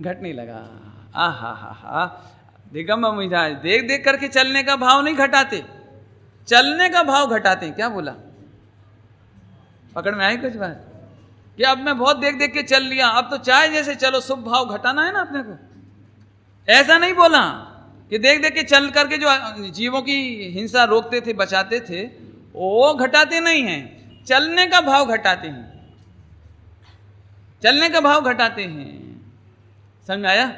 घटने लगा। आहा, दिगंबर मुनिराज देख देख करके चलने का भाव नहीं घटाते, चलने का भाव घटाते। क्या बोला? पकड़ में आई कुछ बात? कि अब मैं बहुत देख देख के चल लिया, अब तो चाहे जैसे चलो, शुभ भाव घटाना है ना अपने को। ऐसा नहीं बोला कि देख देख के चल करके जो जीवों की हिंसा रोकते थे, बचाते थे, वो घटाते नहीं हैं, चलने का भाव घटाते हैं, चलने का भाव घटाते हैं। समझ में आया?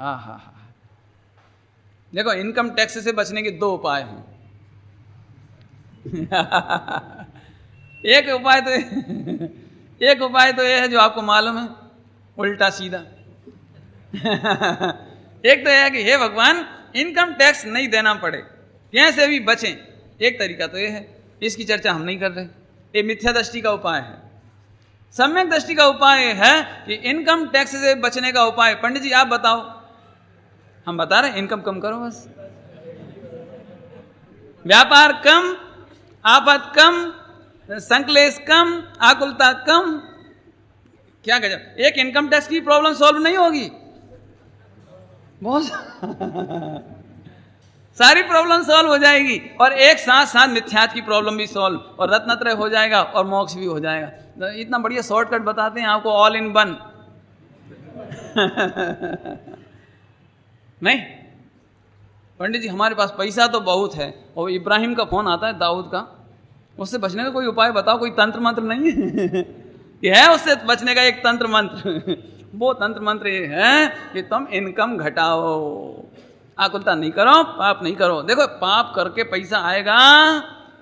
आहा, देखो, इनकम टैक्स से बचने के 2 उपाय हैं एक उपाय तो ये है जो आपको मालूम है, उल्टा सीधा एक तो यह है कि हे भगवान इनकम टैक्स नहीं देना पड़े, कैसे भी बचें। एक तरीका तो ये है, इसकी चर्चा हम नहीं कर रहे, ये मिथ्या दृष्टि का उपाय है। सम्यक दृष्टि का उपाय है कि इनकम टैक्स से बचने का उपाय, पंडित जी आप बताओ। हम बता रहे इनकम कम करो, बस व्यापार कम, आफत कम, संकलेश कम, आकुलता कम। क्या गजब, एक इनकम टैक्स की प्रॉब्लम सॉल्व नहीं होगी बहुत सारी प्रॉब्लम सॉल्व हो जाएगी, और एक साथ साथ मिथ्यात्व की प्रॉब्लम भी सॉल्व, और रत्नत्रय हो जाएगा, और मोक्ष भी हो जाएगा। तो इतना बढ़िया शॉर्टकट बताते हैं आपको, ऑल इन वन। नहीं पंडित जी, हमारे पास पैसा तो बहुत है, और इब्राहिम का फोन आता है, दाऊद का, उससे बचने का कोई उपाय बताओ, कोई तंत्र मंत्र नहीं है? ये है उससे बचने का एक तंत्र मंत्र। वो तंत्र मंत्र ये है कि तुम इनकम घटाओ, आकुलता नहीं करो, पाप नहीं करो। देखो पाप करके पैसा आएगा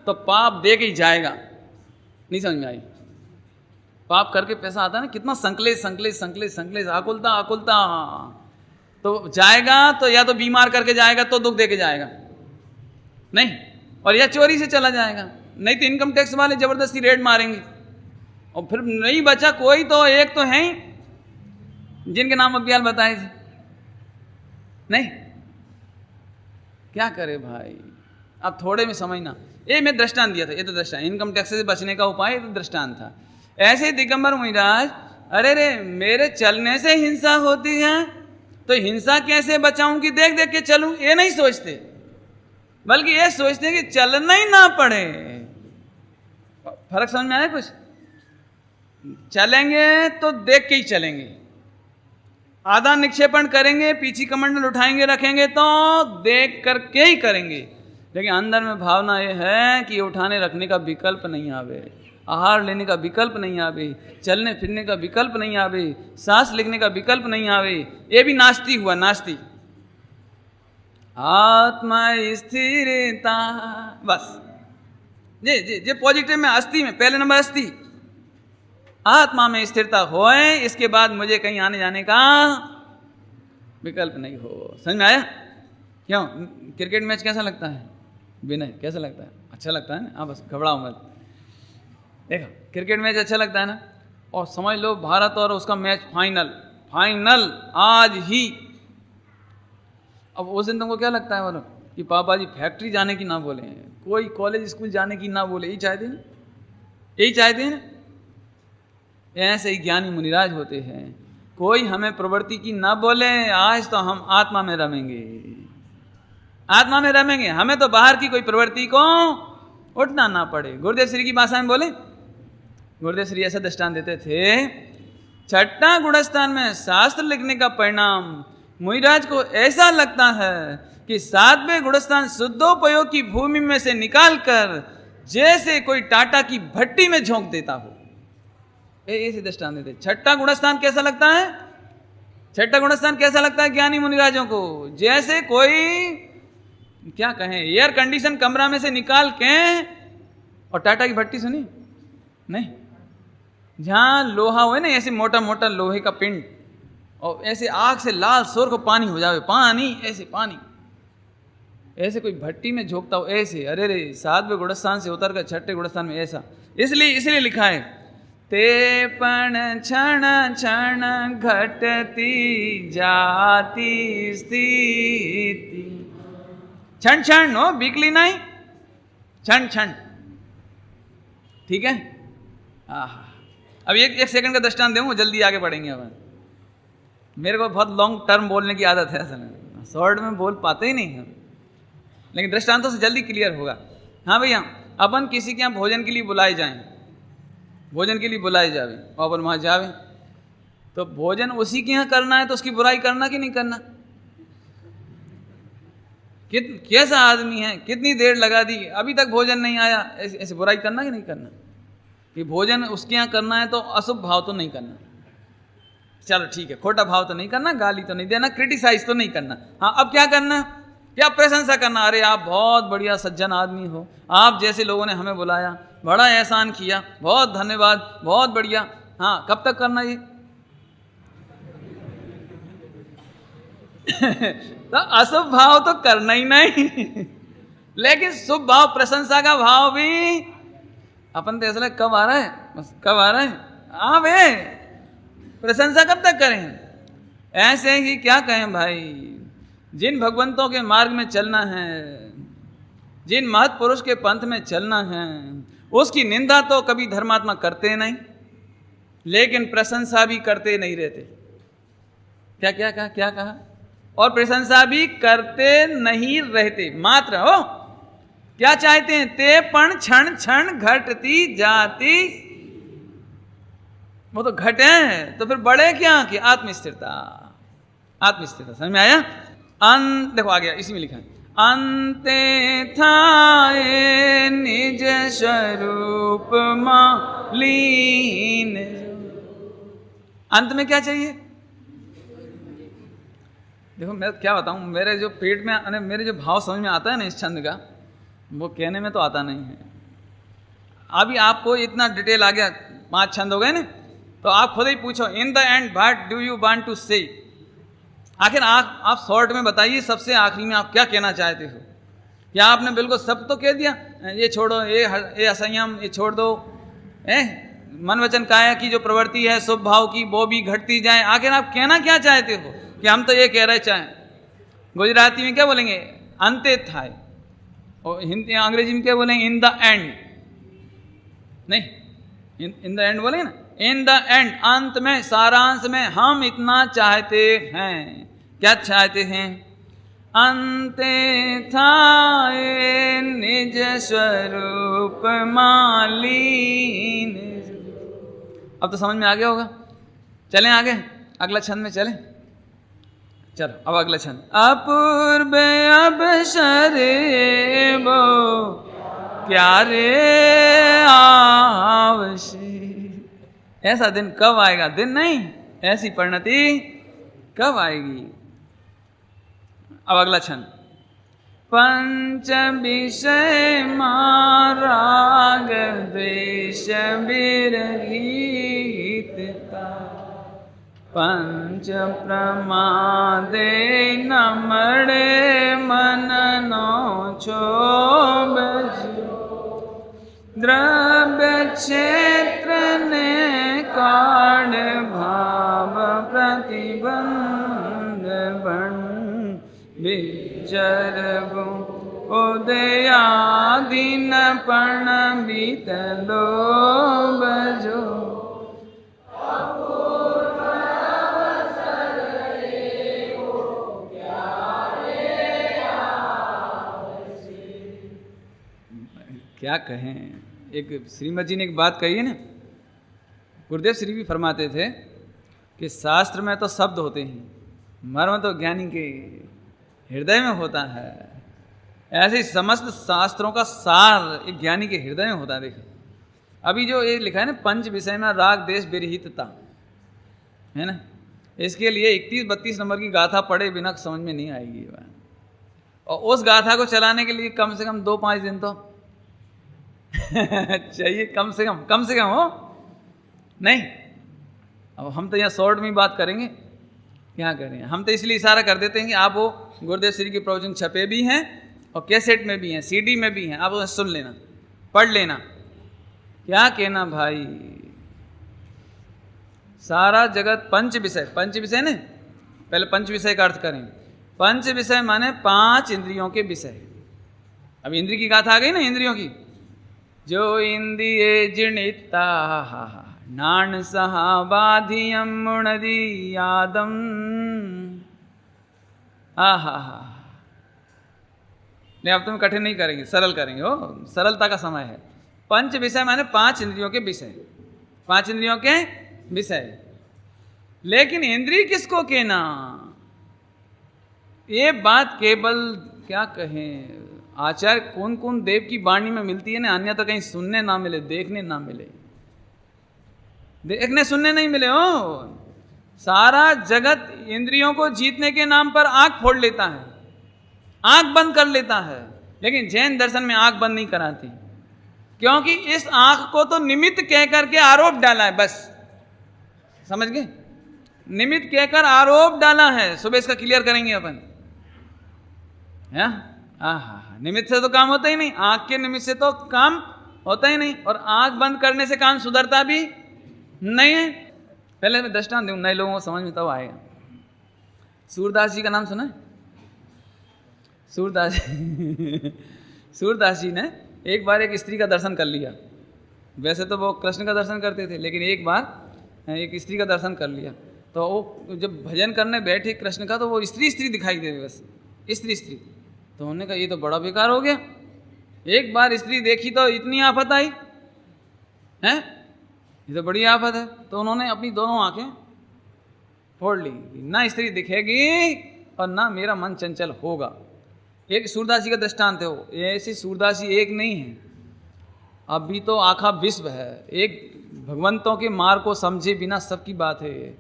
तो पाप दे के ही जाएगा। नहीं समझ में आई? पाप करके पैसा आता है ना, कितना संकलेश संकलेश संकलेश संकलेश, आकुलता आकुलता, तो जाएगा तो या तो बीमार करके जाएगा तो दुख दे के जाएगा, नहीं, और या चोरी से चला जाएगा, नहीं तो इनकम टैक्स वाले जबरदस्ती रेड मारेंगे, और फिर नहीं बचा कोई, तो एक तो है जिनके नाम अभियाल बताए थे। नहीं, क्या करे भाई, अब थोड़े में समझना। ये मैं दृष्टांत दिया था, ये तो दृष्टांत, इनकम टैक्स से बचने का उपाय, ये तो दृष्टांत था। ऐसे ही दिगंबर मुनिराज, अरे रे मेरे चलने से हिंसा होती है, तो हिंसा कैसे बचाऊं कि देख देख के चलूं, ये नहीं सोचते, बल्कि ये सोचते कि चलना ही ना पड़े। फर्क समझ में आया कुछ? चलेंगे तो देख के ही चलेंगे, आधा निक्षेपण करेंगे, पीछी कमंडल उठाएंगे रखेंगे तो देख करके ही करेंगे, लेकिन अंदर में भावना ये है कि उठाने रखने का विकल्प नहीं आवे, आहार लेने का विकल्प नहीं आवे, चलने फिरने का विकल्प नहीं आवे, सांस लेने का विकल्प नहीं आवे। ये भी नास्ती हुआ, नास्ती। आत्मा स्थिरता, बस जे पॉजिटिव में, अस्थि में, पहले नंबर अस्थि, आत्मा में स्थिरता होए, इसके बाद मुझे कहीं आने जाने का विकल्प नहीं हो। समझ में आया? क्यों क्रिकेट मैच कैसा लगता है? विनय कैसा लगता है? अच्छा लगता है ना? हाँ बस घबराओ मत। देखो क्रिकेट मैच अच्छा लगता है ना, और समझ लो भारत और उसका मैच फाइनल आज ही। अब उस दिन तुमको क्या लगता है बोलो, कि पापा जी फैक्ट्री जाने की ना बोले, कोई कॉलेज स्कूल जाने की ना बोले, यही चाहते हैं, यही चाहते हैं। ऐसे ही ज्ञानी मुनिराज होते हैं, कोई हमें प्रवृत्ति की ना बोले, आज तो हम आत्मा में रमेंगे, आत्मा में रमेंगे, हमें तो बाहर की कोई प्रवृत्ति को उठना ना पड़े। गुरुदेव श्री की भाषा में बोले, गुरुदेव श्री ऐसा दृष्टांत देते थे, छठा गुणस्थान में शास्त्र लिखने का परिणाम मुनिराज को ऐसा लगता है कि 7वें गुणस्थान शुद्धोपयोग की भूमि में से निकालकर जैसे कोई टाटा की भट्टी में झोंक देता हो, ऐसे दृष्टांत देते। छठा गुणस्थान कैसा लगता है? छठा गुणस्थान कैसा लगता है ज्ञानी मुनिराजों को? जैसे कोई क्या कहें, एयर कंडीशन कमरा में से निकाल के, और टाटा की भट्टी सुनी नहीं, जहां लोहा हो ना, ऐसे मोटा मोटा लोहे का पिंड, और ऐसे आग से लाल सोर को पानी हो जावे, पानी ऐसे पानी, ऐसे कोई भट्टी में झोंकता हो ऐसे। अरे रे 7वें गुणस्थान से उतर कर 6ठे गुणस्थान में ऐसा, इसलिए लिखा है, ते पण क्षण क्षण घटती जाती स्थिति, क्षण क्षण हो, बिकली नहीं, क्षण क्षण, ठीक है। अब एक सेकंड का दृष्टांत दूँ, जल्दी आगे बढ़ेंगे। अब मेरे को बहुत लॉन्ग टर्म बोलने की आदत है, असल में शॉर्ट में बोल पाते ही नहीं हम, लेकिन दृष्टांतों से जल्दी क्लियर होगा। हाँ भैया, अपन किसी के यहाँ भोजन के लिए बुलाए जाएं, भोजन के लिए बुलाए जावे, और अपन वहाँ जावे, तो भोजन उसी के यहाँ करना है, तो उसकी बुराई करना कि नहीं करना? कैसा आदमी है, कितनी देर लगा दी, अभी तक भोजन नहीं आया, ऐसे बुराई करना कि नहीं करना? कि भोजन उसके यहाँ करना है तो अशुभ भाव तो नहीं करना, चलो ठीक है, खोटा भाव तो नहीं करना, गाली तो नहीं देना, क्रिटिसाइज तो नहीं करना। हाँ, अब क्या करना? क्या प्रशंसा करना, अरे आप बहुत बढ़िया सज्जन आदमी हो, आप जैसे लोगों ने हमें बुलाया, बड़ा एहसान किया, बहुत धन्यवाद, बहुत बढ़िया। हाँ, कब तक करना ये? तो अशुभ भाव तो करना ही नहीं, लेकिन शुभ भाव, प्रशंसा का भाव भी अपन तो ऐसा लगे कब आ रहा है, बस कब आ रहा है, हाँ भे, प्रशंसा कब तक करें? ऐसे ही क्या कहें भाई, जिन भगवंतों के मार्ग में चलना है, जिन महत्पुरुष के पंथ में चलना है, उसकी निंदा तो कभी धर्मात्मा करते नहीं, लेकिन प्रशंसा भी करते नहीं रहते। क्या क्या कहा, क्या कहा? और प्रशंसा भी करते नहीं रहते, मात्र हो क्या चाहते हैं, ते पण क्षण क्षण घटती जाती, वो तो घटे हैं तो फिर बड़े क्या कि आत्मस्थिरता, आत्मस्थिरता। समझ में आया? देखो आ गया, इसी में लिखा है, अंते थाए निज स्वरूप लीन। अंत में क्या चाहिए? देखो मैं क्या बताऊं, मेरे जो पेट में, मेरे जो भाव समझ में आता है ना इस छंद का, वो कहने में तो आता नहीं है। अभी आपको इतना डिटेल आ गया, 5 छंद हो गए ना, तो आप खुद ही पूछो, in the end what do you want to say. आखिर आप शॉर्ट में बताइए, सबसे आखिरी में आप क्या कहना चाहते हो? क्या आपने बिल्कुल सब तो कह दिया, ये छोड़ो, ये असंयम ये छोड़ दो, मन वचन काया की जो प्रवृत्ति है शुभ भाव की वो भी घटती जाए। आखिर आप कहना क्या चाहते हो? कि हम तो ये कह रहे चाहें, गुजराती में क्या बोलेंगे, अंते थाय, और हिंदी अंग्रेजी में क्या बोलेंगे, इन द एंड। नहीं, इन द एंड बोलेंगे ना, इन द एंड, अंत में, सारांश में हम इतना चाहते हैं। क्या चाहते हैं? अंते थाए निज स्वरूप मालीन। अब तो समझ में आ गया होगा। चलें आगे, अगला छंद में चलें। चलो अब अगला छंद, अपूर्व अवसरे वो क्या रे आवशे। ऐसा दिन कब आएगा? दिन नहीं, ऐसी परिणति कब आएगी? अब अगला छंद, पंच विषय माराग द्वेष विरहितता, पंच प्रमादे नमड़े मन नो क्षोभ, द्रव्य क्षेत्र ने काढ़ भाव प्रतिबंध बन विचर उदयादीन पण बीतलो बजो। क्या कहें, एक श्रीमद जी ने एक बात कही है ना, गुरुदेव श्री भी फरमाते थे कि शास्त्र में तो शब्द होते हैं, मर्म तो ज्ञानी के हृदय में होता है। ऐसे ही समस्त शास्त्रों का सार एक ज्ञानी के हृदय में होता है। देखो अभी जो ये लिखा है ना, पंच विषय में राग देश विरहितता, है ना, इसके लिए 31-32 नंबर की गाथा पढ़े बिना समझ में नहीं आएगी। और उस गाथा को चलाने के लिए कम से कम 2-5 दिन तो चाहिए, कम से कम हो नहीं। अब हम तो यहाँ शॉर्ट में बात करेंगे, क्या करें, हम तो इसलिए इशारा कर देते हैं कि आप वो गुरुदेव श्री के प्रवचन छपे भी हैं और कैसेट में भी हैं, सीडी में भी हैं, आप उसे सुन लेना, पढ़ लेना। क्या कहना भाई, सारा जगत पंच विषय ने, पहले पंच विषय का अर्थ करें। पंच विषय माने 5 इंद्रियों के विषय। अब इंद्रिय की गाथा आ गई ना, इंद्रियों की, जो इंद्रिये जीर्णिता नान सहा बाधियम मुणदी यादम। नहीं अब तुम कठिन नहीं करेंगे, सरल करेंगे, हो सरलता का समय है। पंच विषय माने 5 इंद्रियों के विषय, 5 इंद्रियों के विषय। लेकिन इंद्रिय किसको कहना, ये बात केवल क्या कहें, आचार्य कौन कौन देव की वाणी में मिलती है ना, अन्य तो कहीं सुनने ना मिले, देखने ना मिले, देखने सुनने नहीं मिले। हो सारा जगत इंद्रियों को जीतने के नाम पर आंख फोड़ लेता है, आंख बंद कर लेता है, लेकिन जैन दर्शन में आंख बंद नहीं कराती, क्योंकि इस आंख को तो निमित्त कह करके आरोप डाला है। बस समझ गए, निमित्त कहकर आरोप डाला है। सुबह इसका क्लियर करेंगे अपन। निमित्त से तो काम होता ही नहीं, आंख के निमित्त से तो काम होता ही नहीं, और आंख बंद करने से काम सुधरता भी नहीं है। पहले मैं दृष्टांत दूं, नए लोगों को समझ में तब आएगा। सूरदास जी का नाम सुना है? सूरदास जी ने एक बार एक स्त्री का दर्शन कर लिया। वैसे तो वो कृष्ण का दर्शन करते थे, लेकिन एक बार एक स्त्री का दर्शन कर लिया। तो वो जब भजन करने बैठे कृष्ण का, तो वो स्त्री दिखाई दे, बस स्त्री। तो उन्होंने कहा ये तो बड़ा बेकार हो गया, एक बार स्त्री देखी तो इतनी आफत आई है, ये तो बड़ी आफत है। तो उन्होंने अपनी दोनों आंखें फोड़ ली, ना स्त्री दिखेगी और ना मेरा मन चंचल होगा। एक सूरदास जी का दृष्टांत है वो, ऐसी सूरदास जी एक नहीं है, अभी तो आखा विश्व है। एक भगवंतों के मार्ग को समझे बिना सबकी बात है ये।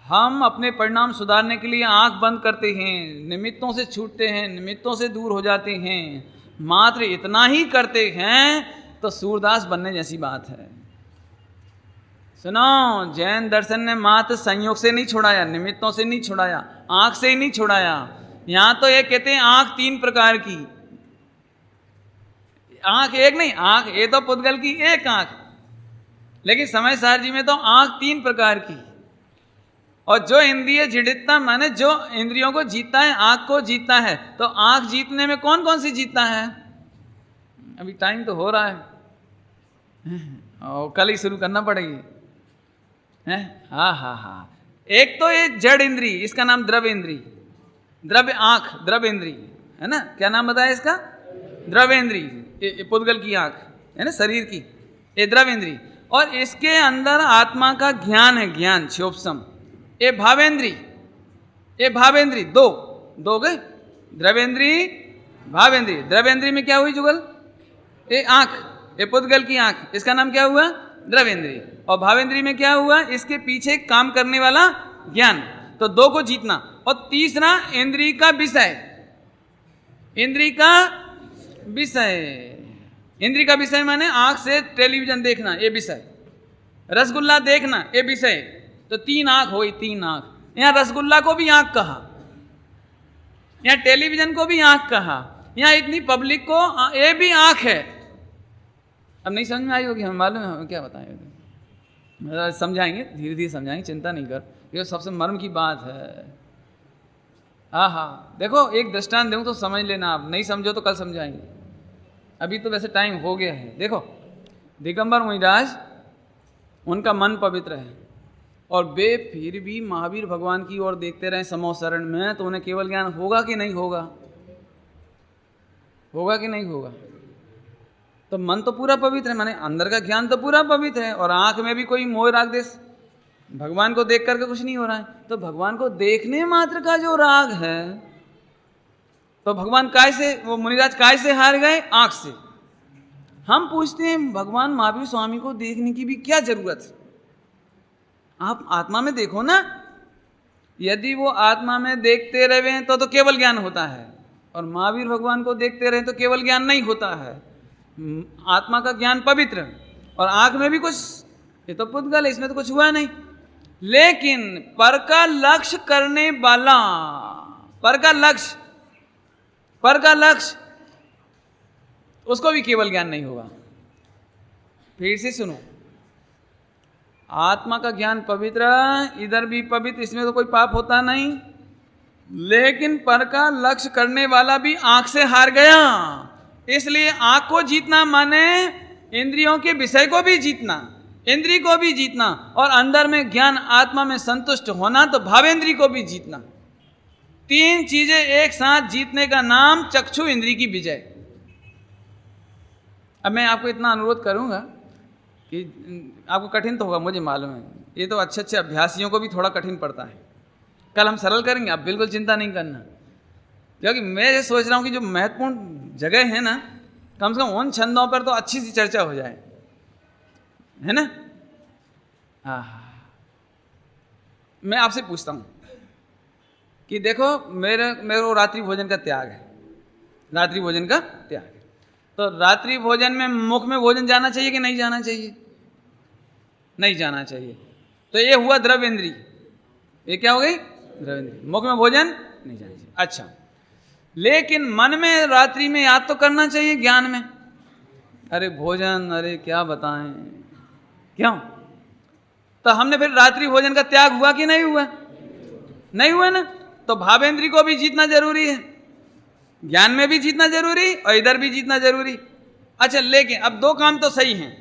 हम अपने परिणाम सुधारने के लिए आंख बंद करते हैं, निमित्तों से छूटते हैं, निमित्तों से दूर हो जाते हैं, मात्र इतना ही करते हैं तो सूरदास बनने जैसी बात है। सुनो, जैन दर्शन ने मात्र संयोग से नहीं छुड़ाया, निमित्तों से नहीं छुड़ाया, आंख से ही नहीं छुड़ाया। यहां तो ये कहते हैं आंख 3 प्रकार की, आंख एक नहीं, आंख ये तो पुद्गल की एक आंख, लेकिन समय सार जी में तो आंख 3 प्रकार की। और जो इंद्रिय जिड़ितता माने जो इंद्रियों को जीतता है, आंख को जीतता है। तो आंख जीतने में कौन कौन सी जीतता है? अभी टाइम तो हो रहा है और कल ही शुरू करना पड़ेगी है। हाँ, एक तो ये जड़ इंद्री, इसका नाम द्रव्य इंद्री, द्रव्य आंख, द्रव्य इंद्री है ना। क्या नाम बताया इसका? द्रव्य इंद्री, पुद्गल की आंख है ना, शरीर की, ये द्रव्य इंद्री। और इसके अंदर आत्मा का ज्ञान है, ज्ञान क्षोपसम। ये भावेंद्री, ये भावेंद्री दो गए, द्रवेंद्री भावेंद्री। द्रवेंद्री में क्या हुई जुगल? ये आंख, ये पुद्गल की आंख, इसका नाम क्या हुआ? द्रवेंद्री। और भावेंद्री में क्या हुआ? इसके पीछे काम करने वाला ज्ञान। तो 2 को जीतना। और तीसरा इंद्री का विषय, इंद्री का विषय, इंद्री का विषय माने आंख से टेलीविजन देखना, ये विषय, रसगुल्ला देखना, ये विषय। तो 3 आंख हो गई, 3 आंख। यहाँ रसगुल्ला को भी आंख कहा, यहाँ टेलीविजन को भी आंख कहा, यहाँ इतनी पब्लिक को ये भी आंख है। अब नहीं समझ में आई होगी, हमें मालूम है, हमें क्या बताएं, समझाएंगे, धीरे धीरे समझाएंगे, चिंता नहीं कर, ये सबसे मर्म की बात है। हाँ, देखो एक दृष्टांत दूँ तो समझ लेना, आप नहीं समझो तो कल समझाएंगे, अभी तो वैसे टाइम हो गया है। देखो दिगंबर मुनिराज, उनका मन पवित्र है और वे फिर भी महावीर भगवान की ओर देखते रहे समो शरण में, तो उन्हें केवल ज्ञान होगा कि नहीं होगा? होगा कि नहीं होगा? तो मन तो पूरा पवित्र है, माने अंदर का ज्ञान तो पूरा पवित्र है, और आंख में भी कोई मोह राग देश, भगवान को देख करके कुछ नहीं हो रहा है। तो भगवान को देखने मात्र का जो राग है, तो भगवान काय से, वो मुनिराज काय से हार गए? आंख से। हम पूछते हैं भगवान महावीर स्वामी को देखने की भी क्या जरूरत है? आप आत्मा में देखो ना। यदि वो आत्मा में देखते रहे तो केवल ज्ञान होता है, और महावीर भगवान को देखते रहे तो केवल ज्ञान नहीं होता है। आत्मा का ज्ञान पवित्र, और आंख में भी कुछ, ये तो पुद्गल है, इसमें तो कुछ हुआ नहीं। लेकिन पर का लक्ष्य करने वाला, पर का लक्ष्य, उसको भी केवल ज्ञान नहीं होगा। फिर से सुनो, आत्मा का ज्ञान पवित्र, इधर भी पवित्र, इसमें तो कोई पाप होता नहीं। लेकिन पर का लक्ष्य करने वाला भी आंख से हार गया। इसलिए आंख को जीतना माने इंद्रियों के विषय को भी जीतना, इंद्री को भी जीतना, और अंदर में ज्ञान आत्मा में संतुष्ट होना, तो भावेंद्री को भी जीतना। 3 चीजें एक साथ जीतने का नाम चक्षु इंद्री की विजय। अब मैं आपको इतना अनुरोध करूंगा कि आपको कठिन तो होगा, मुझे मालूम है, ये तो अच्छे अभ्यासियों को भी थोड़ा कठिन पड़ता है। कल हम सरल करेंगे, आप बिल्कुल चिंता नहीं करना, क्योंकि मैं ये सोच रहा हूँ कि जो महत्वपूर्ण जगह है ना, कम से कम उन छंदों पर तो अच्छी सी चर्चा हो जाए, है ना। हाँ, मैं आपसे पूछता हूँ कि देखो मेरे को रात्रि भोजन का त्याग है, रात्रि भोजन का त्याग है। तो रात्रि भोजन में मुख में भोजन जाना चाहिए कि नहीं जाना चाहिए? नहीं जाना चाहिए। तो ये हुआ द्रव्येंद्री, ये क्या हो गई? द्रव्येंद्री। मुख में भोजन नहीं जाना चाहिए। अच्छा, लेकिन मन में रात्रि में याद तो करना चाहिए ज्ञान में। अरे भोजन, अरे क्या बताएं, क्यों? तो हमने फिर रात्रि भोजन का त्याग हुआ कि नहीं हुआ? नहीं हुआ ना। तो भावेंद्री को भी जीतना जरूरी है, ज्ञान में भी जीतना जरूरी और इधर भी जीतना जरूरी। अच्छा, लेकिन अब 2 काम तो सही हैं,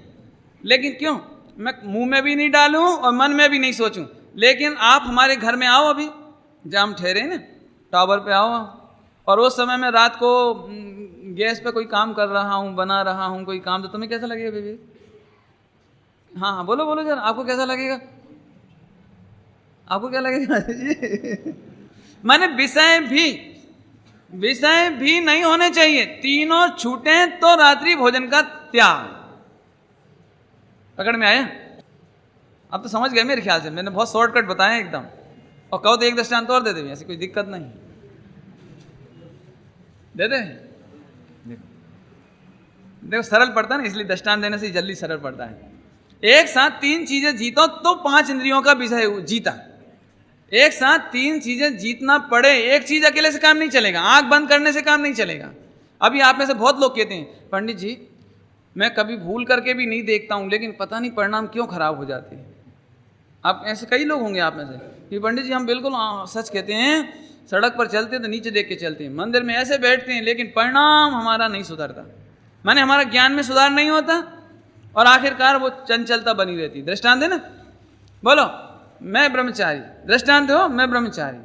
लेकिन क्यों? मैं मुंह में भी नहीं डालूं और मन में भी नहीं सोचूं, लेकिन आप हमारे घर में आओ, अभी जहाँ हम ठहरे ना टावर पे आओ, और उस समय में रात को गैस पे कोई काम कर रहा हूँ, बना रहा हूँ कोई काम, तो तुम्हें कैसा लगेगा बेबी? हाँ हाँ बोलो बोलो जरा, आपको कैसा लगेगा? आपको क्या लगेगा? माने विषय भी नहीं होने चाहिए, तीनों छूटे तो रात्रि भोजन का त्याग। पकड़ में आया? अब तो समझ गए मेरे ख्याल से, मैंने बहुत शॉर्टकट बताया एकदम। और कहो तो एक दृष्टांत और दे दे, ऐसी कोई दिक्कत नहीं, दे दे। देखो सरल पड़ता है ना, इसलिए दृष्टांत देने से जल्दी सरल पड़ता है। एक साथ तीन चीजें जीतो तो 5 इंद्रियों का विषय जीता। एक साथ 3 चीजें जीतना पड़े, एक चीज अकेले से काम नहीं चलेगा, आंख बंद करने से काम नहीं चलेगा। अभी आप में से बहुत लोग कहते हैं पंडित जी मैं कभी भूल करके भी नहीं देखता हूं, लेकिन पता नहीं परिणाम क्यों खराब हो जाते हैं। आप ऐसे कई लोग होंगे आप में से कि पंडित जी हम बिल्कुल सच कहते हैं, सड़क पर चलते हैं तो नीचे देख के चलते हैं, मंदिर में ऐसे बैठते हैं, लेकिन परिणाम हमारा नहीं सुधरता, माने हमारा ज्ञान में सुधार नहीं होता, और आखिरकार वो चंचलता बनी रहती। दृष्टांत है ना, बोलो मैं ब्रह्मचारी, दृष्टांत हो मैं ब्रह्मचारी,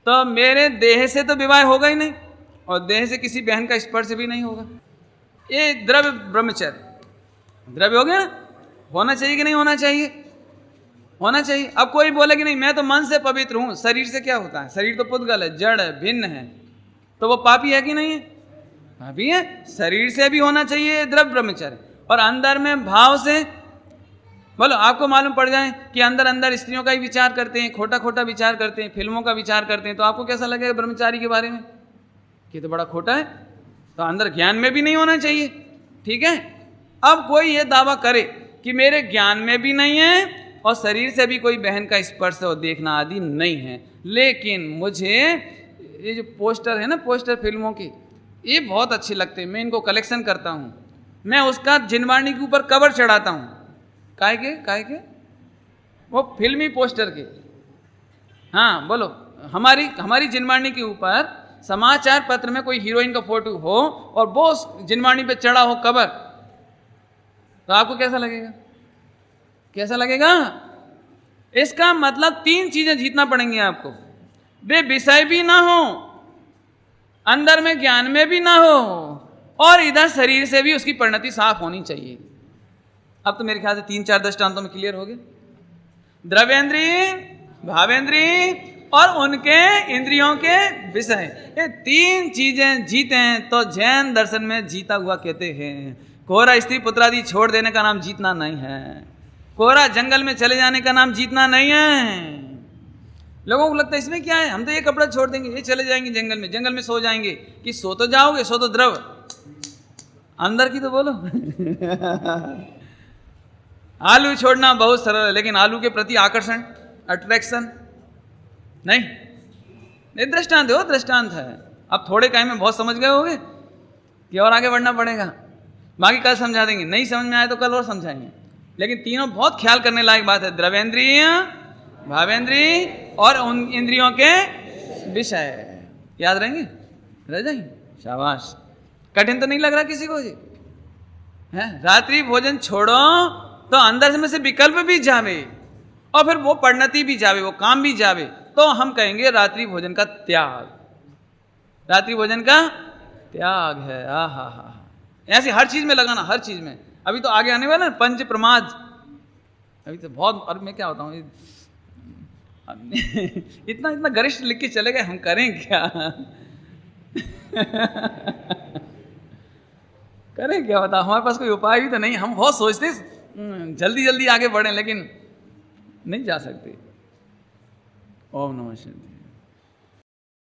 तो मेरे देह से तो विवाह होगा ही नहीं, और देह से किसी बहन का स्पर्श भी नहीं होगा। ये द्रव्य ब्रह्मचर्य द्रव्य हो गया ना, होना चाहिए कि नहीं होना चाहिए? होना चाहिए। अब कोई बोले कि नहीं मैं तो मन से पवित्र हूं, शरीर से क्या होता है? शरीर तो पुद्गल है, जड़ है, भिन्न है, तो वो पापी है कि नहीं है? पापी है। शरीर से भी होना चाहिए द्रव्य ब्रह्मचर्य, और अंदर में भाव से। बोलो आपको मालूम पड़ जाए कि अंदर अंदर स्त्रियों का ही विचार करते हैं, खोटा खोटा विचार करते हैं, फिल्मों का विचार करते हैं, तो आपको कैसा लगेगा ब्रह्मचारी के बारे में? कि तो बड़ा खोटा है, तो अंदर ज्ञान में भी नहीं होना चाहिए। ठीक है, अब कोई ये दावा करे कि मेरे ज्ञान में भी नहीं है और शरीर से भी कोई बहन का स्पर्श और देखना आदि नहीं है, लेकिन मुझे ये जो पोस्टर है ना, पोस्टर फिल्मों के, ये बहुत अच्छे लगते हैं, मैं इनको कलेक्शन करता हूँ, मैं उसका जिनवाणी के ऊपर कवर चढ़ाता हूँ। काहे के? वो फिल्मी पोस्टर के। हाँ बोलो, हमारी जिनवाणी के ऊपर समाचार पत्र में कोई हीरोइन का फोटो हो और वो जिनवाणी पे चढ़ा हो कवर, तो आपको कैसा लगेगा? कैसा लगेगा? इसका मतलब 3 चीजें जीतना पड़ेंगी आपको। वे विषय भी ना हो, अंदर में ज्ञान में भी ना हो, और इधर शरीर से भी उसकी परिणति साफ होनी चाहिए। अब तो मेरे ख्याल से 3-4 दृष्टांतों में क्लियर हो गए। द्रव्येंद्रिय, भावेंद्रिय और उनके इंद्रियों के विषय, ये 3 चीजें जीते हैं तो जैन दर्शन में जीता हुआ कहते हैं। कोरा स्त्री पुत्रादि छोड़ देने का नाम जीतना नहीं है, कोरा जंगल में चले जाने का नाम जीतना नहीं है। लोगों को लगता है इसमें क्या है, हम तो ये कपड़ा छोड़ देंगे, ये चले जाएंगे जंगल में सो जाएंगे। कि सो तो जाओगे, सो तो द्रव, अंदर की तो बोलो। आलू छोड़ना बहुत सरल है, लेकिन आलू के प्रति आकर्षण, अट्रैक्शन नहीं। दृष्टांत हो, दृष्टांत है। अब थोड़े टाइम में बहुत समझ गए होगे कि और आगे बढ़ना पड़ेगा, बाकी कल समझा देंगे, नहीं समझ में आए तो कल और समझाएंगे। लेकिन तीनों बहुत ख्याल करने लायक बात है, द्रव्येंद्रिय, भावेंद्रिय और उन इंद्रियों के विषय। याद रहेंगे? रह जाएंगे, शाबाश। कठिन तो नहीं लग रहा किसी को जी? है रात्रि भोजन छोड़ो तो अंदर में से विकल्प भी जावे, और फिर वो परिणति भी जावे, वो काम भी जावे, तो हम कहेंगे रात्रि भोजन का त्याग। रात्रि भोजन का त्याग है। हा। ऐसे हर चीज में लगाना, हर चीज में। अभी तो आगे आने वाला है पंच प्रमाद, अभी तो बहुत। और मैं क्या बताऊं, इतना गरिष्ठ लिख के चले गए, हम करें क्या? करें क्या बताओ, हमारे पास कोई उपाय भी तो नहीं। हम बहुत सोचते जल्दी आगे बढ़ें, लेकिन नहीं जा सकते। ओम नमः शिवाय।